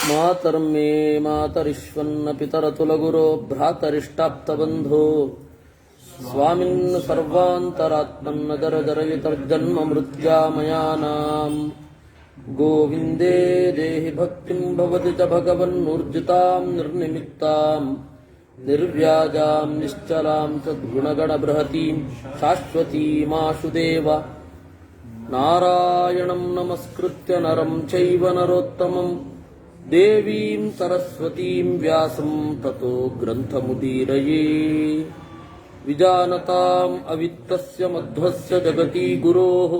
ಮಾತರ್ಮೇ ಮಾತರಿಶ್ವನ್ನ ಪಿತರತುಲಗುರೋ ಭ್ರಾತರಿಷ್ಟಾಪ್ತಬಂಧೋ ಸ್ವಾಮಿನ್ ಸರ್ವಾಂತರಾತ್ಮನ್ನದರದರಯಿತರ್ಜನ್ಮ ಮೃತ್ಯಾಮಯಾನಾಂ ಗೋವಿಂದೇ ದೇಹಿ ಭಕ್ತಿಂ ಭವತಿ ಚ ಭಗವನ್ನೂರ್ಜಿತಾಂ ನಿರ್ನಿಮಿತ್ತಾಂ ನಿರ್ವ್ಯಾಜಾಂ ನಿಶ್ಚಲಾಂ ಸದ್ಗುಣಗಣಬೃಹತೀಂ ಶಾಶ್ವತೀಮಾಶುದೇವ ನಾರಾಯಣಂ ನಮಸ್ಕೃತ್ಯ ನರಂ ಚೈವ ನರೋತ್ತಮಂ ದೇವೀಂ ಸರಸ್ವತೀಂ ವ್ಯಾಸಂ ತತೋ ಗ್ರಂಥಮುದೀರಯೇ ವಿಜಾನತಾಂ ಅವಿತ್ತಸ್ಯ ಮಧ್ವಸ್ಯ ಜಗತಿ ಗುರೋಃ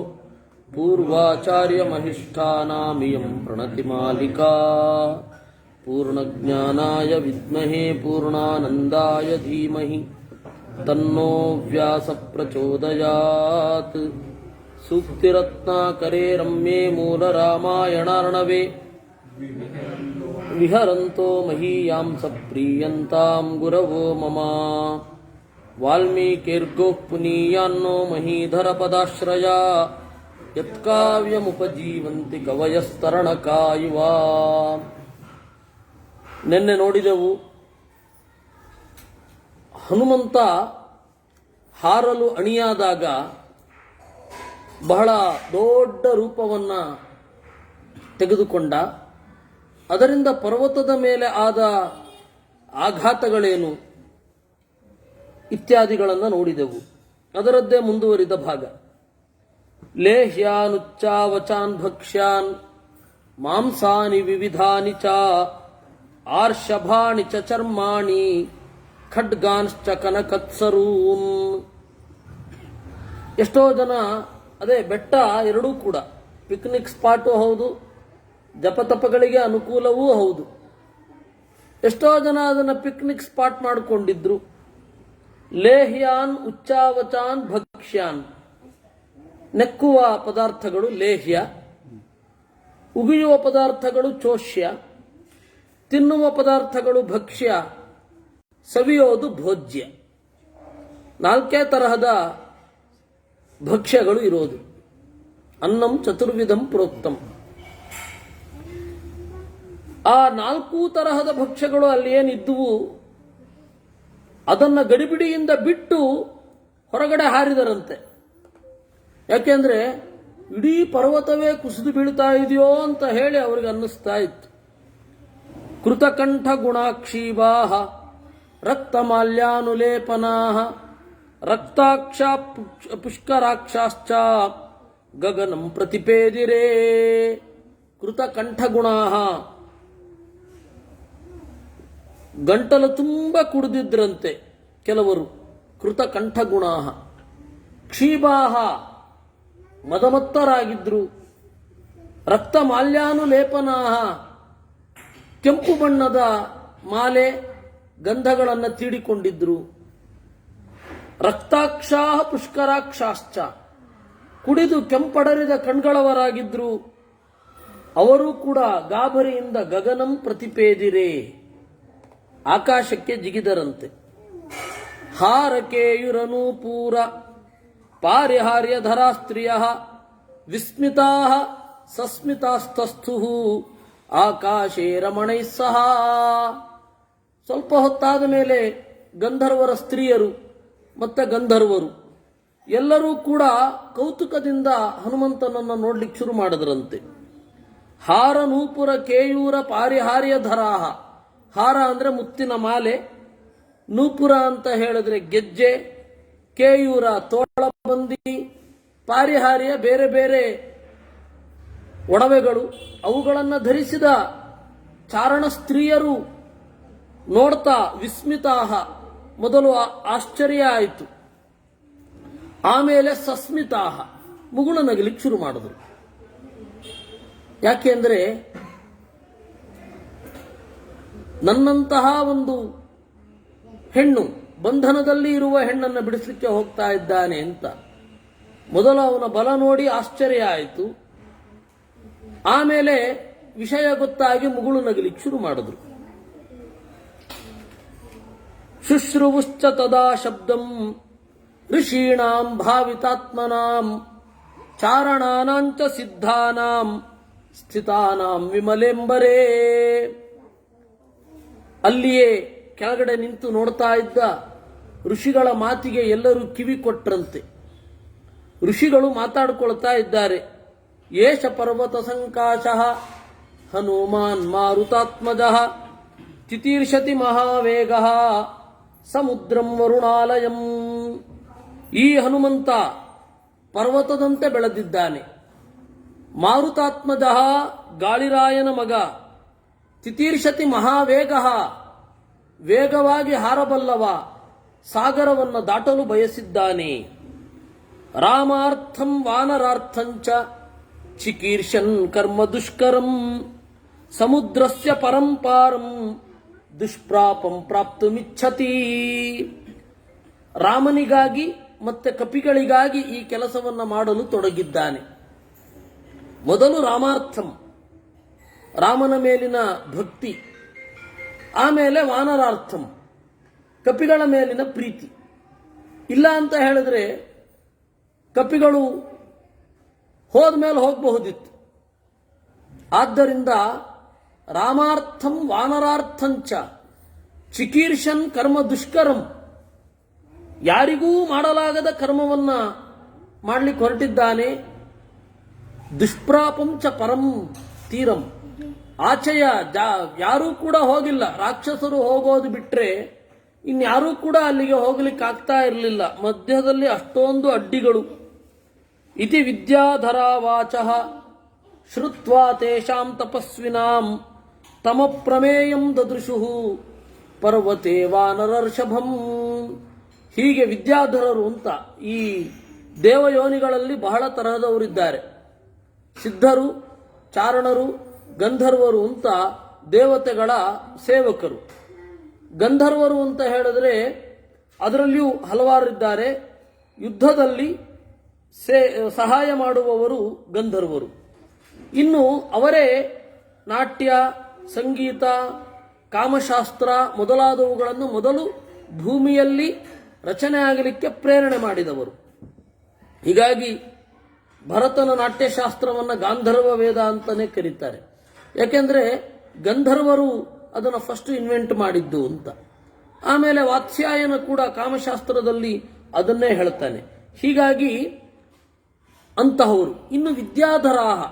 ಪೂರ್ವಾಚಾರ್ಯಮಹಿಷ್ಠಾನಾಮಿಯಂ ಪ್ರಣತಿಮಾಲಿಕಾ ಪೂರ್ಣಜ್ಞಾನಾಯ ವಿದ್ಮಹೇ ಪೂರ್ಣಾನಂದಾಯ ಧೀಮಹಿ ತನ್ನೋ ವ್ಯಾಸ ಪ್ರಚೋದಯಾತ್ ಸೂಕ್ತಿರತ್ನಾಕರೇ ರಮ್ಯೇ ಮೂಲರಾಮಾಯಣಾರ್ಣವೇ ವಿಹರಂತೋ ಮಹೀಯಾಂ ಸಪ್ರೀಯಂತಾಂ ಗುರವೋ ಮಮ ವಾಲ್ಮೀಕಿರ್ಗೋಃ ಪುನೀಯಾನ್ನೋ ಮಹೀಧರ ಪದಾಶ್ರಯ ಯತ್ಕಾವ್ಯಮುಪಜೀವಂತಿ ಕವಯಸ್ತರಣಕಾ ಇವ. ನಿನ್ನೆ ನೋಡಿದೆವು, ಹನುಮಂತ ಹಾರಲು ಅಣಿಯಾದಾಗ ಬಹಳ ದೊಡ್ಡ ರೂಪವನ್ನ ತೆಗೆದುಕೊಂಡ. ಅದರಿಂದ ಪರ್ವತದ ಮೇಲೆ ಆದ ಆಘಾತಗಳೇನು ಇತ್ಯಾದಿಗಳನ್ನು ನೋಡಿದೆವು. ಅದರದ್ದೇ ಮುಂದುವರಿದ ಭಾಗ. ಲೇಹ್ಯಾನುಚ್ಚಾವಚಾನ್ ಭಕ್ಷ್ಯಾನ್ ಮಾಂಸಾನಿ ವಿವಿಧಾನಿ ಚ ಆರ್ಷಭಾಣಿ ಚ ಚರ್ಮಾಣಿ ಖಡ್ಗಾಂಶ್ಚ ಕನಕತ್ಸರೂನ್. ಎಷ್ಟೋ ಜನ ಅದೇ ಬೆಟ್ಟ ಎರಡೂ ಕೂಡ ಪಿಕ್ನಿಕ್ ಸ್ಪಾಟು ಹೌದು, ಜಪತಪಗಳಿಗೆ ಅನುಕೂಲವೂ ಹೌದು. ಎಷ್ಟೋ ಜನ ಅದನ್ನು ಪಿಕ್ನಿಕ್ ಸ್ಪಾಟ್ ಮಾಡಿಕೊಂಡಿದ್ರು. ಲೇಹ್ಯಾನ್ ಉಚ್ಚಾವಚಾನ್ ಭಕ್ಷ್ಯಾನ್, ನೆಕ್ಕುವ ಪದಾರ್ಥಗಳು ಲೇಹ್ಯ, ಉಗಿಯುವ ಪದಾರ್ಥಗಳು ಚೋಷ್ಯ, ತಿನ್ನುವ ಪದಾರ್ಥಗಳು ಭಕ್ಷ್ಯ, ಸವಿಯೋದು ಭೋಜ್ಯ. ನಾಲ್ಕೇ ತರಹದ ಭಕ್ಷ್ಯಗಳು ಇರೋದು. ಅನ್ನಂ ಚತುರ್ವಿಧಂ ಪ್ರೋಕ್ತಂ. ಆ ನಾಲ್ಕೂ ತರಹದ ಭಕ್ಷ್ಯಗಳು ಅಲ್ಲಿ ಏನಿದ್ದುವು ಅದನ್ನು ಗಡಿಬಿಡಿಯಿಂದ ಬಿಟ್ಟು ಹೊರಗಡೆ ಹಾರಿದರಂತೆ. ಯಾಕೆಂದ್ರೆ ಇಡೀ ಪರ್ವತವೇ ಕುಸಿದು ಬೀಳ್ತಾ ಇದೆಯೋ ಅಂತ ಹೇಳಿ ಅವರಿಗೆ ಅನ್ನಿಸ್ತಾ ಇತ್ತು. ಕೃತಕಂಠ ಗುಣಾಕ್ಷೀಭಾಹ ರಕ್ತಮಾಲ್ಯಾನುಲೇಪನಾಹ ರಕ್ತಾಕ್ಷ ಪುಷ್ಕರಾಕ್ಷಾಶ್ಚ ಗಗನಂ ಪ್ರತಿಪೇದಿರೇ. ಕೃತಕಂಠಗುಣಾಹ, ಗಂಟಲು ತುಂಬ ಕುಡಿದಿದ್ರಂತೆ ಕೆಲವರು. ಕೃತಕಂಠಗುಣಾಹ. ಕ್ಷೀಭಾಹ, ಮದಮತ್ತರಾಗಿದ್ರು. ರಕ್ತ ಮಾಲ್ಯಾನುಲೇಪನಾಹ, ಕೆಂಪು ಬಣ್ಣದ ಮಾಲೆ ಗಂಧಗಳನ್ನು ತೀಡಿಕೊಂಡಿದ್ರು. ರಕ್ತಾಕ್ಷಾಹ ಪುಷ್ಕರಾಕ್ಷಾಶ್ಚ, ಕುಡಿದು ಕೆಂಪಡರಿದ ಕಣ್ಗಳವರಾಗಿದ್ರು. ಅವರು ಕೂಡ ಗಾಬರಿಯಿಂದ ಗಗನಂ ಪ್ರತಿಪೇದಿರೇ, ಆಕಾಶಕ್ಕೆ ಜಿಗಿದರಂತೆ. ಹಾರಕೇಯುರನೂಪೂರ ಪಾರಿಹಾರ್ಯಧರಾ ಸ್ತ್ರೀಯ ವಿಸ್ಮಿತಾ ಸಸ್ಮಿತಾಸ್ತಸ್ಥು ಆಕಾಶೇ ರಮಣೈ ಸಹ. ಸ್ವಲ್ಪ ಹೊತ್ತಾದ ಮೇಲೆ ಗಂಧರ್ವರ ಸ್ತ್ರೀಯರು ಮತ್ತೆ ಗಂಧರ್ವರು ಎಲ್ಲರೂ ಕೂಡ ಕೌತುಕದಿಂದ ಹನುಮಂತನನ್ನು ನೋಡ್ಲಿಕ್ಕೆ ಶುರು ಮಾಡಿದ್ರಂತೆ. ಹಾರ ನೂಪುರ ಕೇಯೂರ ಪಾರಿಹಾರ್ಯಧರಾಹ. ಹಾರ ಅಂದ್ರೆ ಮುತ್ತಿನ ಮಾಲೆ, ನೂಪುರ ಅಂತ ಹೇಳಿದ್ರೆ ಗೆಜ್ಜೆ, ಕೇಯೂರ ತೋಳಬಂದಿ, ಪಾರಿಹಾರ್ಯ ಬೇರೆ ಬೇರೆ ಒಡವೆಗಳು, ಅವುಗಳನ್ನು ಧರಿಸಿದ ಚಾರಣ ಸ್ತ್ರೀಯರು ನೋಡ್ತಾ ವಿಸ್ಮಿತಾಹ, ಮೊದಲು ಆಶ್ಚರ್ಯ ಆಯಿತು, ಆಮೇಲೆ ಸಸ್ಮಿತಾಹ, ಮುಗುಳು ನಗಲಿಕ್ಕೆ ಶುರು ಮಾಡಿದ್ರು. ಯಾಕೆಂದ್ರೆ ನನ್ನಂತಹ ಒಂದು ಹೆಣ್ಣು ಬಂಧನದಲ್ಲಿ ಇರುವ ಹೆಣ್ಣನ್ನು ಬಿಡಿಸಲಿಕ್ಕೆ ಹೋಗ್ತಾ ಇದ್ದಾನೆ ಅಂತ ಮೊದಲು ಅವನ ಬಲ ನೋಡಿ ಆಶ್ಚರ್ಯ ಆಯಿತು. ಆಮೇಲೆ ವಿಷಯ ಗೊತ್ತಾಗಿ ಮುಗುಳು ನಗಲಿಕ್ಕೆ ಶುರು ಮಾಡಿದ್ರು. ಶುಶ್ರುವುಶ್ಚ ತದಾ ಶಬ್ದಂ ಋಷೀಣಾಂ ಭಾವಿತಾತ್ಮನಾಂ ಚಾರಣಾನಾಂಚ ಸಿದ್ಧಾನಾಂ ಸ್ಥಿತಾನಾಂ ವಿಮಲೆಂಬರೇ. ಅಲ್ಲಿಯೇ ಕೆಳಗಡೆ ನಿಂತು ನೋಡ್ತಾ ಇದ್ದ ಋಷಿಗಳ ಮಾತಿಗೆ ಎಲ್ಲರೂ ಕಿವಿ ಕೊಟ್ರಂತೆ. ಋಷಿಗಳು ಮಾತಾಡಿಕೊಳ್ತಾ ಇದ್ದಾರೆ. ಏಷ ಪರ್ವತ ಸಂಕಾಶಃ ಹನುಮಾನ್ ಮಾರುತಾತ್ಮಜಃ ತಿತೀರ್ಷತಿ ಮಹಾವೇಗಃ ಸಮುದ್ರಂ ವರುಣಾಲಯಂ. ಈ ಹನುಮಂತ ಪರ್ವತದಂತೆ ಬೆಳೆದಿದ್ದಾನೆ. ಮಾರುತಾತ್ಮಜಃ ಗಾಳಿರಾಯನ ಮಗ. ತಿತೀರ್ಷತಿ ಮಹಾವೇಗಃ ವೇಗವಾಗಿ ಹಾರಬಲ್ಲವ. ಸಾಗರವನ್ನು ದಾಟಲು ಬಯಸಿದ್ದಾನೆ. ರಾಮಾರ್ಥಂ ವಾನರಾರ್ಥಂಚ ಚಿಕೀರ್ಷನ್ ಕರ್ಮ ದುಷ್ಕರಂ ಸಮುದ್ರಸ್ಯ ಪರಂಪಾರಂ ದುಷ್ಪ್ರಾಪಂ ಪ್ರಾಪ್ತುಮಿಚ್ಛತಿ. ರಾಮನಿಗಾಗಿ ಮತ್ತೆ ಕಪಿಗಳಿಗಾಗಿ ಈ ಕೆಲಸವನ್ನು ಮಾಡಲು ತೊಡಗಿದ್ದಾನೆ. ಮೊದಲು ರಾಮಾರ್ಥಂ, ರಾಮನ ಮೇಲಿನ ಭಕ್ತಿ. ಆಮೇಲೆ ವಾನರಾರ್ಥಂ, ಕಪಿಗಳ ಮೇಲಿನ ಪ್ರೀತಿ. ಇಲ್ಲ ಅಂತ ಹೇಳಿದ್ರೆ ಕಪಿಗಳು ಹೋದ್ಮೇಲೆ ಹೋಗಬಹುದಿತ್ತು. ಆದ್ದರಿಂದ ರಾಮಾರ್ಥಂ ವಾನರಾರ್ಥಂಚ ಚಿಕೀರ್ಷನ್ ಕರ್ಮ ದುಷ್ಕರಂ, ಯಾರಿಗೂ ಮಾಡಲಾಗದ ಕರ್ಮವನ್ನ ಮಾಡಲಿಕ್ಕೆ ಹೊರಟಿದ್ದಾನೆ. ದುಷ್ಪ್ರಾಪಂ ಚ ಪರಂ ತೀರಂ, ಆಚೆಯ ಯಾರೂ ಕೂಡ ಹೋಗಿಲ್ಲ. ರಾಕ್ಷಸರು ಹೋಗೋದು ಬಿಟ್ರೆ ಇನ್ಯಾರೂ ಕೂಡ ಅಲ್ಲಿಗೆ ಹೋಗ್ಲಿಕ್ಕೆ ಆಗ್ತಾ ಇರಲಿಲ್ಲ. ಮಧ್ಯದಲ್ಲಿ ಅಷ್ಟೊಂದು ಅಡ್ಡಿಗಳು. ಇತಿ ವಿದ್ಯಾಧರಾ ವಾಚಃ ಶ್ರುತ್ವಾ ತೇಷಾಂ ತಪಸ್ವಿನಾಂ ತಮ ಪ್ರಮೇಯಂ ದದೃಶುಃ ಪರ್ವತೆ ವಾನರರ್ಷಭಂ. ಹೀಗೆ ವಿದ್ಯಾಧರರು ಅಂತ ಈ ದೇವಯೋನಿಗಳಲ್ಲಿ ಬಹಳ ತರಹದವರಿದ್ದಾರೆ. ಸಿದ್ಧರು, ಚಾರಣರು, ಗಂಧರ್ವರು ಅಂತ ದೇವತೆಗಳ ಸೇವಕರು. ಗಂಧರ್ವರು ಅಂತ ಹೇಳಿದ್ರೆ ಅದರಲ್ಲಿಯೂ ಹಲವಾರಿದ್ದಾರೆ. ಯುದ್ಧದಲ್ಲಿ ಸಹಾಯ ಮಾಡುವವರು ಗಂಧರ್ವರು. ಇನ್ನು ಅವರೇ ನಾಟ್ಯ, ಸಂಗೀತ, ಕಾಮಶಾಸ್ತ್ರ ಮೊದಲಾದವುಗಳನ್ನು ಮೊದಲು ಭೂಮಿಯಲ್ಲಿ ರಚನೆ ಆಗಲಿಕ್ಕೆ ಪ್ರೇರಣೆ ಮಾಡಿದವರು. ಹೀಗಾಗಿ ಭರತನ ನಾಟ್ಯಶಾಸ್ತ್ರವನ್ನು ಗಾಂಧರ್ವ ವೇದ ಅಂತಾನೆ ಕರೀತಾರೆ. ಯಾಕೆಂದ್ರೆ ಗಂಧರ್ವರು ಅದನ್ನು ಫಸ್ಟ್ ಇನ್ವೆಂಟ್ ಮಾಡಿದ್ದು ಅಂತ. ಆಮೇಲೆ ವಾತ್ಸ್ಯಾಯನ ಕೂಡ ಕಾಮಶಾಸ್ತ್ರದಲ್ಲಿ ಅದನ್ನೇ ಹೇಳ್ತಾನೆ. ಹೀಗಾಗಿ ಅಂತಹವರು. ಇನ್ನು ವಿದ್ಯಾಧರಾಹ,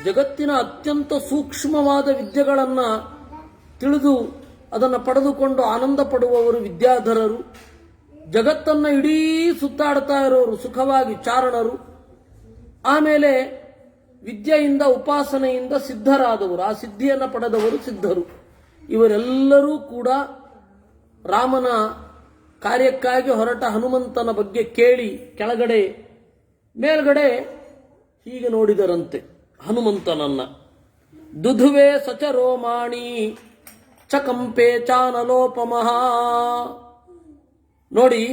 ಜಗತ್ತಿನ ಅತ್ಯಂತ ಸೂಕ್ಷ್ಮವಾದ ವಿದ್ಯೆಗಳನ್ನು ತಿಳಿದು ಅದನ್ನು ಪಡೆದುಕೊಂಡು ಆನಂದ ಪಡುವವರು ವಿದ್ಯಾಧರರು. ಜಗತ್ತನ್ನು ಇಡೀ ಸುತ್ತಾಡ್ತಾ ಇರೋರು ಸುಖವಾಗಿ ಚಾರಣರು. ಆಮೇಲೆ ವಿದ್ಯೆಯಿಂದ ಉಪಾಸನೆಯಿಂದ ಸಿದ್ಧರಾದವರು, ಆ ಸಿದ್ಧಿಯನ್ನು ಪಡೆದವರು ಸಿದ್ಧರು. ಇವರೆಲ್ಲರೂ ಕೂಡ ರಾಮನ ಕಾರ್ಯಕ್ಕಾಗಿ ಹೊರಟ ಹನುಮಂತನ ಬಗ್ಗೆ ಕೇಳಿ ಕೆಳಗಡೆ ಮೇಲ್ಗಡೆ ಹೀಗೆ ನೋಡಿದರಂತೆ ಹನುಮಂತನನ್ನ. ದುಧುವೆ ಸಚ ರೋಮಾಣಿ ಚಕಂಪೆ ಚಾನಲೋಪಮಃ. ನೋಡಿ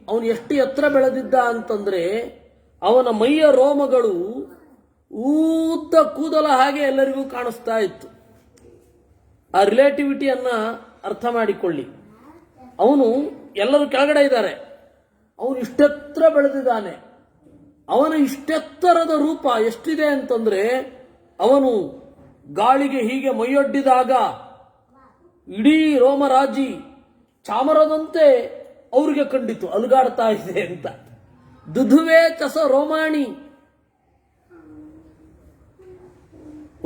ಅವನು ಎಷ್ಟು ಎತ್ತರ ಬೆಳೆದಿದ್ದ ಅಂತಂದ್ರೆ ಅವನ ಮೈಯ ರೋಮಗಳು ಉದ್ದ ಕೂದಲ ಹಾಗೆ ಎಲ್ಲರಿಗೂ ಕಾಣಿಸ್ತಾ ಇತ್ತು. ಆ ರಿಲೇಟಿವಿಟಿಯನ್ನ ಅರ್ಥ ಮಾಡಿಕೊಳ್ಳಿ. ಅವನು ಎಲ್ಲರೂ ಕೆಳಗಡೆ ಇದ್ದಾರೆ, ಅವನು ಇಷ್ಟೆತ್ತರ ಬೆಳೆದಿದ್ದಾನೆ. ಅವನ ಇಷ್ಟೆತ್ತರದ ರೂಪ ಎಷ್ಟಿದೆ ಅಂತಂದ್ರೆ ಅವನು ಗಾಳಿಗೆ ಹೀಗೆ ಮೈಯೊಡ್ಡಿದಾಗ ಇಡೀ ರೋಮರಾಜಿ ಚಾಮರದಂತೆ ಅವ್ರಿಗೆ ಕಂಡಿತು, ಅಲುಗಾಡ್ತಾ ಇದೆ ಅಂತ. ದುಧುವೆ ಚಸ ರೋಮಾಣಿ.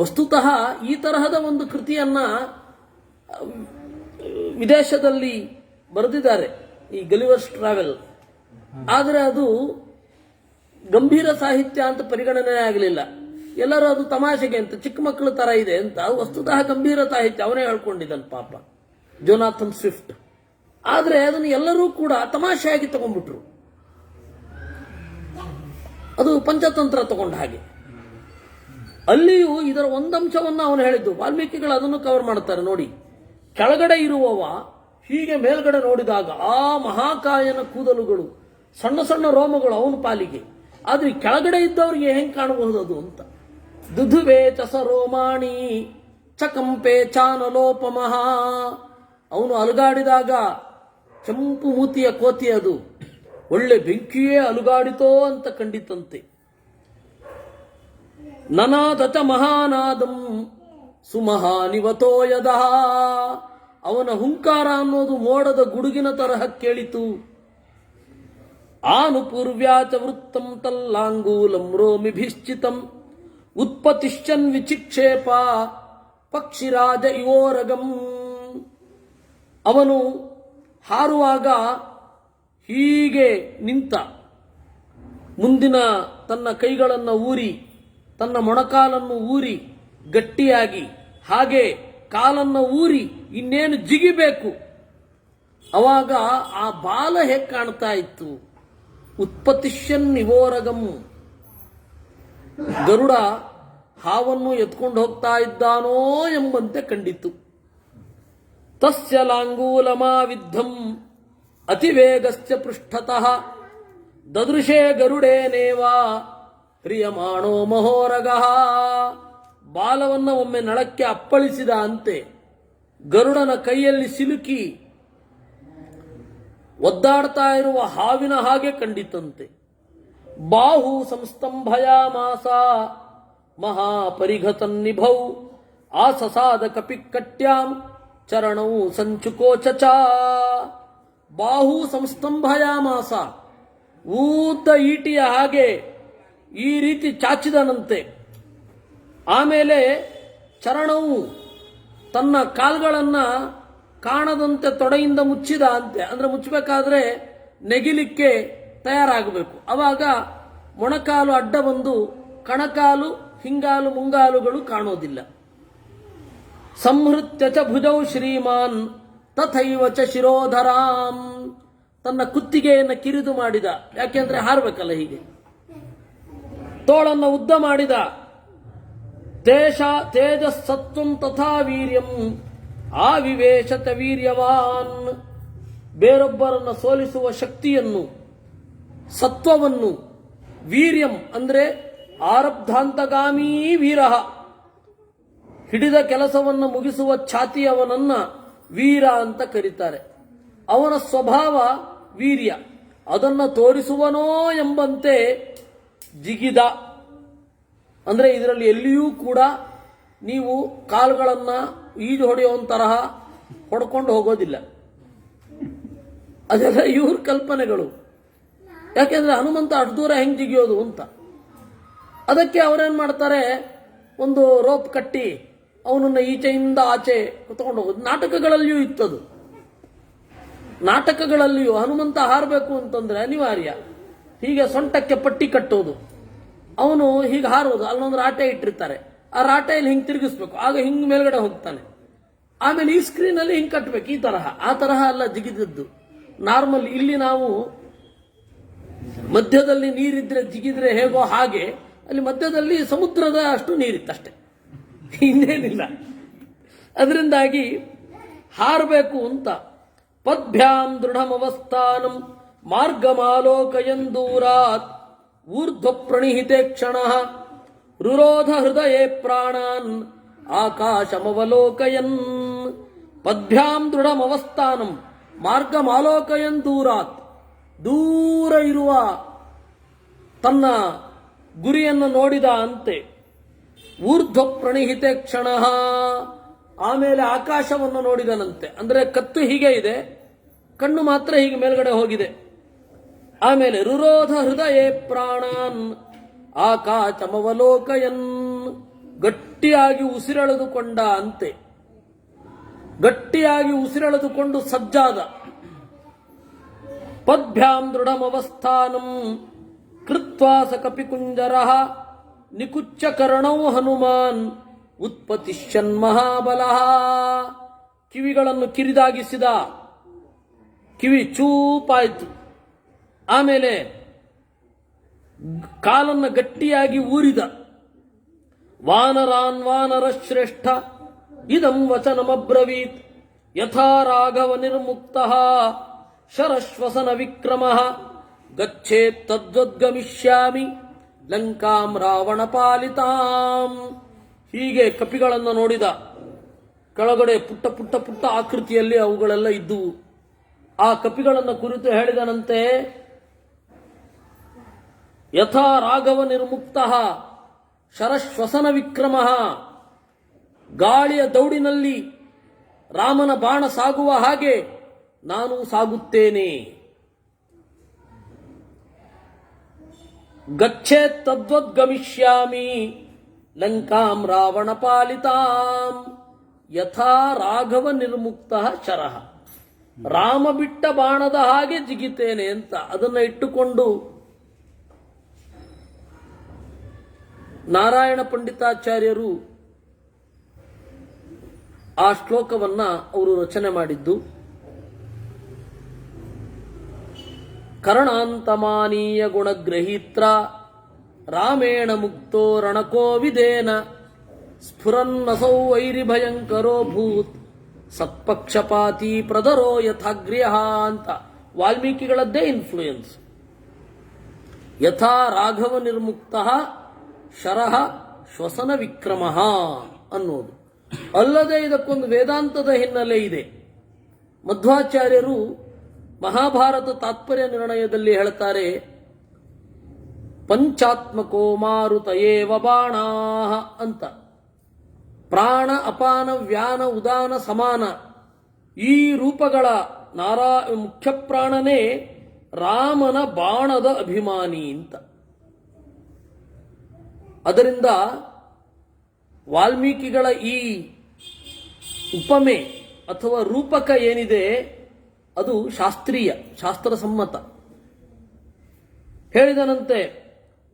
ವಸ್ತುತಃ ಈ ತರಹದ ಒಂದು ಕೃತಿಯನ್ನ ವಿದೇಶದಲ್ಲಿ ಬರೆದಿದ್ದಾರೆ, ಈ ಗಲಿವರ್ಸ್ ಟ್ರಾವೆಲ್. ಆದರೆ ಅದು ಗಂಭೀರ ಸಾಹಿತ್ಯ ಅಂತ ಪರಿಗಣನೆ ಆಗಲಿಲ್ಲ. ಎಲ್ಲರೂ ಅದು ತಮಾಷೆಗೆ ಅಂತ, ಚಿಕ್ಕ ಮಕ್ಕಳ ತರ ಇದೆ ಅಂತ. ವಸ್ತುತಃ ಗಂಭೀರ ಸಾಹಿತ್ಯ, ಅವನೇ ಹೇಳ್ಕೊಂಡಿದ್ದಾನೆ ಪಾಪ, ಜೋನಾಥನ್ ಸ್ವಿಫ್ಟ್. ಆದರೆ ಅದನ್ನು ಎಲ್ಲರೂ ಕೂಡ ತಮಾಷೆಯಾಗಿ ತಗೊಂಡ್ಬಿಟ್ರು. ಅದು ಪಂಚತಂತ್ರ ತಗೊಂಡ ಹಾಗೆ. ಅಲ್ಲಿಯೂ ಇದರ ಒಂದಂಶವನ್ನು ಅವನು ಹೇಳಿದ್ದು. ವಾಲ್ಮೀಕಿಗಳು ಅದನ್ನು ಕವರ್ ಮಾಡ್ತಾರೆ ನೋಡಿ. ಕೆಳಗಡೆ ಇರುವವ ಹೀಗೆ ಮೇಲ್ಗಡೆ ನೋಡಿದಾಗ ಆ ಮಹಾಕಾಯನ ಕೂದಲುಗಳು, ಸಣ್ಣ ಸಣ್ಣ ರೋಮಗಳು ಅವನ ಪಾಲಿಗೆ. ಆದ್ರೆ ಕೆಳಗಡೆ ಇದ್ದವರಿಗೆ ಹೆಂಗ್ ಕಾಣಬಹುದು ಅದು ಅಂತ. ದುಧುವೆ ಚಸ ರೋಮಾಣಿ ಚಕಂಪೆ ಚಾನಲೋಪಮಃ. ಅವನು ಅಲುಗಾಡಿದಾಗ ಕೆಂಪು ಮೂತಿಯ ಕೋತಿ, ಅದು ಒಳ್ಳೆ ಬೆಂಕಿಯೇ ಅಲುಗಾಡಿತೋ ಅಂತ ಕಂಡಿತಂತೆ. ನನಾದಚ ಮಹಾನಾದಂ ಸುಮಹಾನಿವತೋ ಯದಃ. ಅವನ ಹುಂಕಾರ ಅನ್ನೋದು ಮೋಡದ ಗುಡುಗಿನ ತರಹ ಕೇಳಿತು. ಆನುಪೂರ್ವ್ಯಾಚ ವೃತ್ತಂ ತಲ್ಲಾಂಗೂಲಂ ರೋಮಿಭಿಶ್ಚಿತಂ ಉತ್ಪತಿಶ್ಚನ್ ವಿಚಿಕ್ಷೇಪ ಪಕ್ಷಿರಾಜ ಇವೋರಗಂ. ಅವನು ಹಾರುವಾಗ ಹೀಗೆ ನಿಂತ, ಮುಂದಿನ ತನ್ನ ಕೈಗಳನ್ನು ಊರಿ, ತನ್ನ ಮೊಣಕಾಲನ್ನು ಊರಿ ಗಟ್ಟಿಯಾಗಿ, ಹಾಗೆ ಕಾಲನ್ನು ಊರಿ ಇನ್ನೇನು ಜಿಗಿಬೇಕು. ಅವಾಗ ಆ ಬಾಲ ಹೇಗೆ ಕಾಣ್ತಾ ಇತ್ತು? ಉತ್ಪತಿಷ್ಯನ್ ನಿವೋರಗಂ. ಗರುಡ ಹಾವನ್ನು ಎತ್ಕೊಂಡು ಹೋಗ್ತಾ ಇದ್ದಾನೋ ಎಂಬಂತೆ ಕಂಡಿತು. ತಸ್ಯ ಲಾಂಗೂಲಮಾವಿದ್ಧಂ ಅತಿವೇಗಸ್ಯ ಪೃಷ್ಠತಃ ದದೃಶೇ ಗರುಡೇನೇವಾ ಹ್ರಿಯಮಾಣೋ ಮಹೋರಗಃ. ಬಾಲವನ್ನು ಒಮ್ಮೆ ನಳಕ್ಕೆ ಅಪ್ಪಳಿಸಿದ ಅಂತೆ ಗರುಡನ ಕೈಯಲ್ಲಿ ಸಿಲುಕಿ ಒದ್ದಾಡ್ತಾ ಇರುವ ಹಾವಿನ ಹಾಗೆ ಕಂಡಿತಂತೆ. ಬಾಹು ಸಂಸ್ತಂಭಯಾಮಾಸ ಮಹಾಪರಿಘತನ್ನಿಭೌ ಆಸಸಾದ ಕಪಿಕಟ್ಯಾಂ ಚರಣೌ ಸಂಚುಕೋಚಚ. ಬಾಹು ಸಂಸ್ತಂಭಯಾಮಾಸ, ಊದ್ದ ಈಟಿಯ ಹಾಗೆ ಈ ರೀತಿ ಚಾಚಿದನಂತೆ. ಆಮೇಲೆ ಚರಣವು ತನ್ನ ಕಾಲ್ಗಳನ್ನು ಕಾಣದಂತೆ ತೊಡೆಯಿಂದ ಮುಚ್ಚಿದ ಅಂತೆ. ಅಂದ್ರೆ ಮುಚ್ಚಬೇಕಾದ್ರೆ ನೆಗಿಲಿಕ್ಕೆ ತಯಾರಾಗಬೇಕು. ಅವಾಗ ಮೊಣಕಾಲು ಅಡ್ಡ ಬಂದು ಕಣಕಾಲು, ಹಿಂಗಾಲು, ಮುಂಗಾಲುಗಳು ಕಾಣೋದಿಲ್ಲ. ಸಂಹೃತ್ಯ ಚ ಭುಜೌ ಶ್ರೀಮಾನ್ ತಥೈವ ಚ ಶಿರೋಧರಾಂ. ತನ್ನ ಕುತ್ತಿಗೆಯನ್ನು ಕಿರಿದು ಮಾಡಿದ, ಯಾಕೆಂದ್ರೆ ಹಾರಬೇಕಲ್ಲ ಹೀಗೆ. ತೋಳನ್ನು ಉದ್ದ ಮಾಡಿದ. ತೇಜಸ್ಸತ್ವಂ ತಥಾ ವೀರ್ಯಂ ಆವಿವೇಶತ ವೀರ್ಯವಾನ್. ಬೇರೊಬ್ಬರನ್ನು ಸೋಲಿಸುವ ಶಕ್ತಿಯನ್ನು, ಸತ್ವವನ್ನು, ವೀರ್ಯಂ ಅಂದ್ರೆ ಆರಬ್ಧಾಂತಗಾಮೀ ವೀರಃ, ಹಿಡಿದ ಕೆಲಸವನ್ನು ಮುಗಿಸುವ ಛಾತಿಯವನನ್ನ ವೀರ ಅಂತ ಕರೀತಾರೆ. ಅವನ ಸ್ವಭಾವ ವೀರ್ಯ, ಅದನ್ನ ತೋರಿಸುವನೋ ಎಂಬಂತೆ ಜಿಗಿದ. ಅಂದ್ರೆ ಇದರಲ್ಲಿ ಎಲ್ಲಿಯೂ ಕೂಡ ನೀವು ಕಾಲುಗಳನ್ನ ಈಜು ಹೊಡೆಯುವ ತರಹ ಹೊಡ್ಕೊಂಡು ಹೋಗೋದಿಲ್ಲ. ಅದೆಲ್ಲ ಇವ್ರ ಕಲ್ಪನೆಗಳು. ಯಾಕೆಂದ್ರೆ ಹನುಮಂತ ಅಷ್ಟು ದೂರ ಹೆಂಗ್ ಜಿಗಿಯೋದು ಅಂತ. ಅದಕ್ಕೆ ಅವರೇನ್ ಮಾಡ್ತಾರೆ, ಒಂದು ರೋಪ್ ಕಟ್ಟಿ ಅವನನ್ನ ಈಚೆಯಿಂದ ಆಚೆ ತಗೊಂಡು ಹೋಗೋದು. ನಾಟಕಗಳಲ್ಲಿಯೂ ಇತ್ತದು. ನಾಟಕಗಳಲ್ಲಿಯೂ ಹನುಮಂತ ಹಾರಬೇಕು ಅಂತಂದ್ರೆ ಅನಿವಾರ್ಯ. ಹೀಗೆ ಸೊಂಟಕ್ಕೆ ಪಟ್ಟಿ ಕಟ್ಟೋದು, ಅವನು ಹೀಗೆ ಹಾರೋದು. ಅಲ್ಲೊಂದು ರಾಟೆ ಇಟ್ಟಿರ್ತಾರೆ, ಆ ರಾಟೆಯಲ್ಲಿ ಹಿಂಗೆ ತಿರುಗಿಸ್ಬೇಕು, ಆಗ ಹಿಂಗ್ ಮೇಲ್ಗಡೆ ಹೋಗ್ತಾನೆ. ಆಮೇಲೆ ಈ ಸ್ಕ್ರೀನ್ ಅಲ್ಲಿ ಹಿಂಗೆ ಕಟ್ಟಬೇಕು, ಈ ತರಹ. ಆ ತರಹ ಅಲ್ಲ ಜಿಗಿದದ್ದು. ನಾರ್ಮಲ್ ಇಲ್ಲಿ ನಾವು ಮಧ್ಯದಲ್ಲಿ ನೀರಿದ್ರೆ ಜಿಗಿದ್ರೆ ಹೇಗೋ ಹಾಗೆ ಅಲ್ಲಿ ಮಧ್ಯದಲ್ಲಿ ಸಮುದ್ರದ ಅಷ್ಟು ನೀರಿತ್ತಷ್ಟೆ, ಇನ್ನೇನಿಲ್ಲ. ಅದರಿಂದಾಗಿ ಹಾರಬೇಕು ಅಂತ. ಪದ್ಭ್ಯಾಂ ದೃಢಮವಸ್ಥಾನಂ ಮಾರ್ಗಮಾಲೋಕಯನ್ ದೂರಾತ್ ಊರ್ಧ್ವ ಪ್ರಣಿಹಿತೆ ಕ್ಷಣ ರುರೋಧ ಹೃದಯೇ ಪ್ರಾಣಾನ್ ಆಕಾಶಮವಲೋಕಯನ್. ಪದ್ಭ್ಯಾಂ ದೃಢಮವಸ್ಥಾನಂ ಮಾರ್ಗಮಾಲೋಕಯನ್ ದೂರಾತ್. ದೂರ ಇರುವ ತನ್ನ ಗುರಿಯನ್ನು ನೋಡಿದ ಅಂತೆ. ಊರ್ಧ್ವ ಪ್ರಣಿಹಿತೆ ಕ್ಷಣ. ಆಮೇಲೆ ಆಕಾಶವನ್ನು ನೋಡಿದನಂತೆ. ಅಂದ್ರೆ ಕತ್ತು ಹೀಗೆ ಇದೆ, ಕಣ್ಣು ಮಾತ್ರ ಹೀಗೆ ಮೇಲ್ಗಡೆ ಹೋಗಿದೆ. ಆಮೇಲೆ ರುರೋಧ ಹೃದಯೇ ಪ್ರಾಣಾನ್ ಆಕಾಶಮವಲೋಕಯನ್. ಗಟ್ಟಿಯಾಗಿ ಉಸಿರೆಳೆದುಕೊಂಡ ಅಂತೆ. ಗಟ್ಟಿಯಾಗಿ ಉಸಿರೆಳೆದುಕೊಂಡು ಸಜ್ಜಾದ. ಪದ್ಭ್ಯಾಂ ದೃಢಮವಸ್ಥಾನಂ ಕೃತ್ವಾ ಸ ಕಪಿಕುಂಜರಃ ನಿಕುಚ್ಚ ಕರ್ಣೌ ಹನುಮಾನ್ ಉತ್ಪತಿಷ್ಯನ್ ಮಹಾಬಲಃ. ಕಿವಿಗಳನ್ನು ಕಿರಿದಾಗಿಸಿದ, ಕಿವಿ ಚೂಪಾಯಿತು. ಆಮೇಲೆ ಕಾಲನ್ನು ಗಟ್ಟಿಯಾಗಿ ಊರಿದ. ವಾನರಾನ್ ವಾನರ ಶ್ರೇಷ್ಠ ಇದಂ ವಚನಮಬ್ರವೀತ್ ಯಥಾ ರಾಘವ ನಿರ್ಮುಕ್ತಃ ಶರಶ್ವಸನ ವಿಕ್ರಮಃ ಗಚ್ಚೇತ್ ತದ್ವದ್ಗಮಿಷ್ಯಾಮಿ ಲಂಕಾಂ ರಾವಣ ಪಾಲಿತಾಂ. ಹೀಗೆ ಕಪಿಗಳನ್ನು ನೋಡಿದ. ಕೆಳಗಡೆ ಪುಟ್ಟ ಪುಟ್ಟ ಪುಟ್ಟ ಆಕೃತಿಯಲ್ಲಿ ಅವುಗಳೆಲ್ಲ ಇದ್ದುವು. ಆ ಕಪಿಗಳನ್ನು ಕುರಿತು ಹೇಳಿದನಂತೆ, ಯಥಾ ರಾಘವ ನಿರ್ಮುಕ್ತಃ, ಶರಶ್ವಸನ ವಿಕ್ರಮ, ಗಾಳಿಯ ದೌಡಿನಲ್ಲಿ ರಾಮನ ಬಾಣ ಸಾಗುವ ಹಾಗೆ ನಾನು ಸಾಗುತ್ತೇನೆ. ಗಚ್ಚೇತ್ ತದ್ವದ್ಗಮಿಷ್ಯಾಮಿ ಲಂಕಾಂ ರಾವಣ ಪಾಲಿತಾಂ ಯಥಾ ರಾಘವ ನಿರ್ಮುಕ್ತ ಶರಃ. ರಾಮ ಬಿಟ್ಟ ಬಾಣದ ಹಾಗೆ ಜಿಗಿತೇನೆ ಅಂತ ಅದನ್ನ ಇಟ್ಟುಕೊಂಡು ನಾರಾಯಣ ಪಂಡಿತಾಚಾರ್ಯರು ಆ ಶ್ಲೋಕವನ್ನ ಅವರು ರಚನೆ ಮಾಡಿದ್ದು. ಕರ್ಣಾಂತಮಾನೀಯ ಗುಣಗ್ರಹೀತ್ರ ರಾಮೇಣ ಮುಕ್ತೋ ರಣಕೋವಿದೇನ ಸ್ಫುರನ್ನಸೌ ವೈರಿಭಯಂಕರೋ ಭೂತ್ ಸತ್ಪಕ್ಷಪಾತಿ ಪ್ರದರೋ ಯಥಾಗ್ರ್ಯಃ ಅಂತ ವಾಲ್ಮೀಕಿಗಳದ್ದೇ ಇನ್ಫ್ಲೂಯೆನ್ಸ್. ಯಥಾ ರಾಘವ ನಿರ್ಮುಕ್ತ ಶರಃ ಶ್ವಸನ ವಿಕ್ರಮ ಅನ್ನೋದು. ಅಲ್ಲದೆ ಇದಕ್ಕೊಂದು ವೇದಾಂತದ ಹಿನ್ನೆಲೆ ಇದೆ. ಮಧ್ವಾಚಾರ್ಯರು ಮಹಾಭಾರತ ತಾತ್ಪರ್ಯ ನಿರ್ಣಯದಲ್ಲಿ ಹೇಳ್ತಾರೆ, ಪಂಚಾತ್ಮಕೋ ಮಾರುತ ಏವ ಬಾಣಾಃ ಅಂತ. ಪ್ರಾಣ ಅಪಾನ ವ್ಯಾನ ಉದಾನ ಸಮಾನ ಈ ರೂಪಗಳ ಮುಖ್ಯ ಪ್ರಾಣನೇ ರಾಮನ ಬಾಣದ ಅಭಿಮಾನಿ ಅಂತ. ಅದರಿಂದ ವಾಲ್ಮೀಕಿಗಳ ಈ ಉಪಮೆ ಅಥವಾ ರೂಪಕ ಏನಿದೆ ಅದು ಶಾಸ್ತ್ರೀಯ, ಶಾಸ್ತ್ರ ಸಮ್ಮತ. ಹೇಳಿದನಂತೆ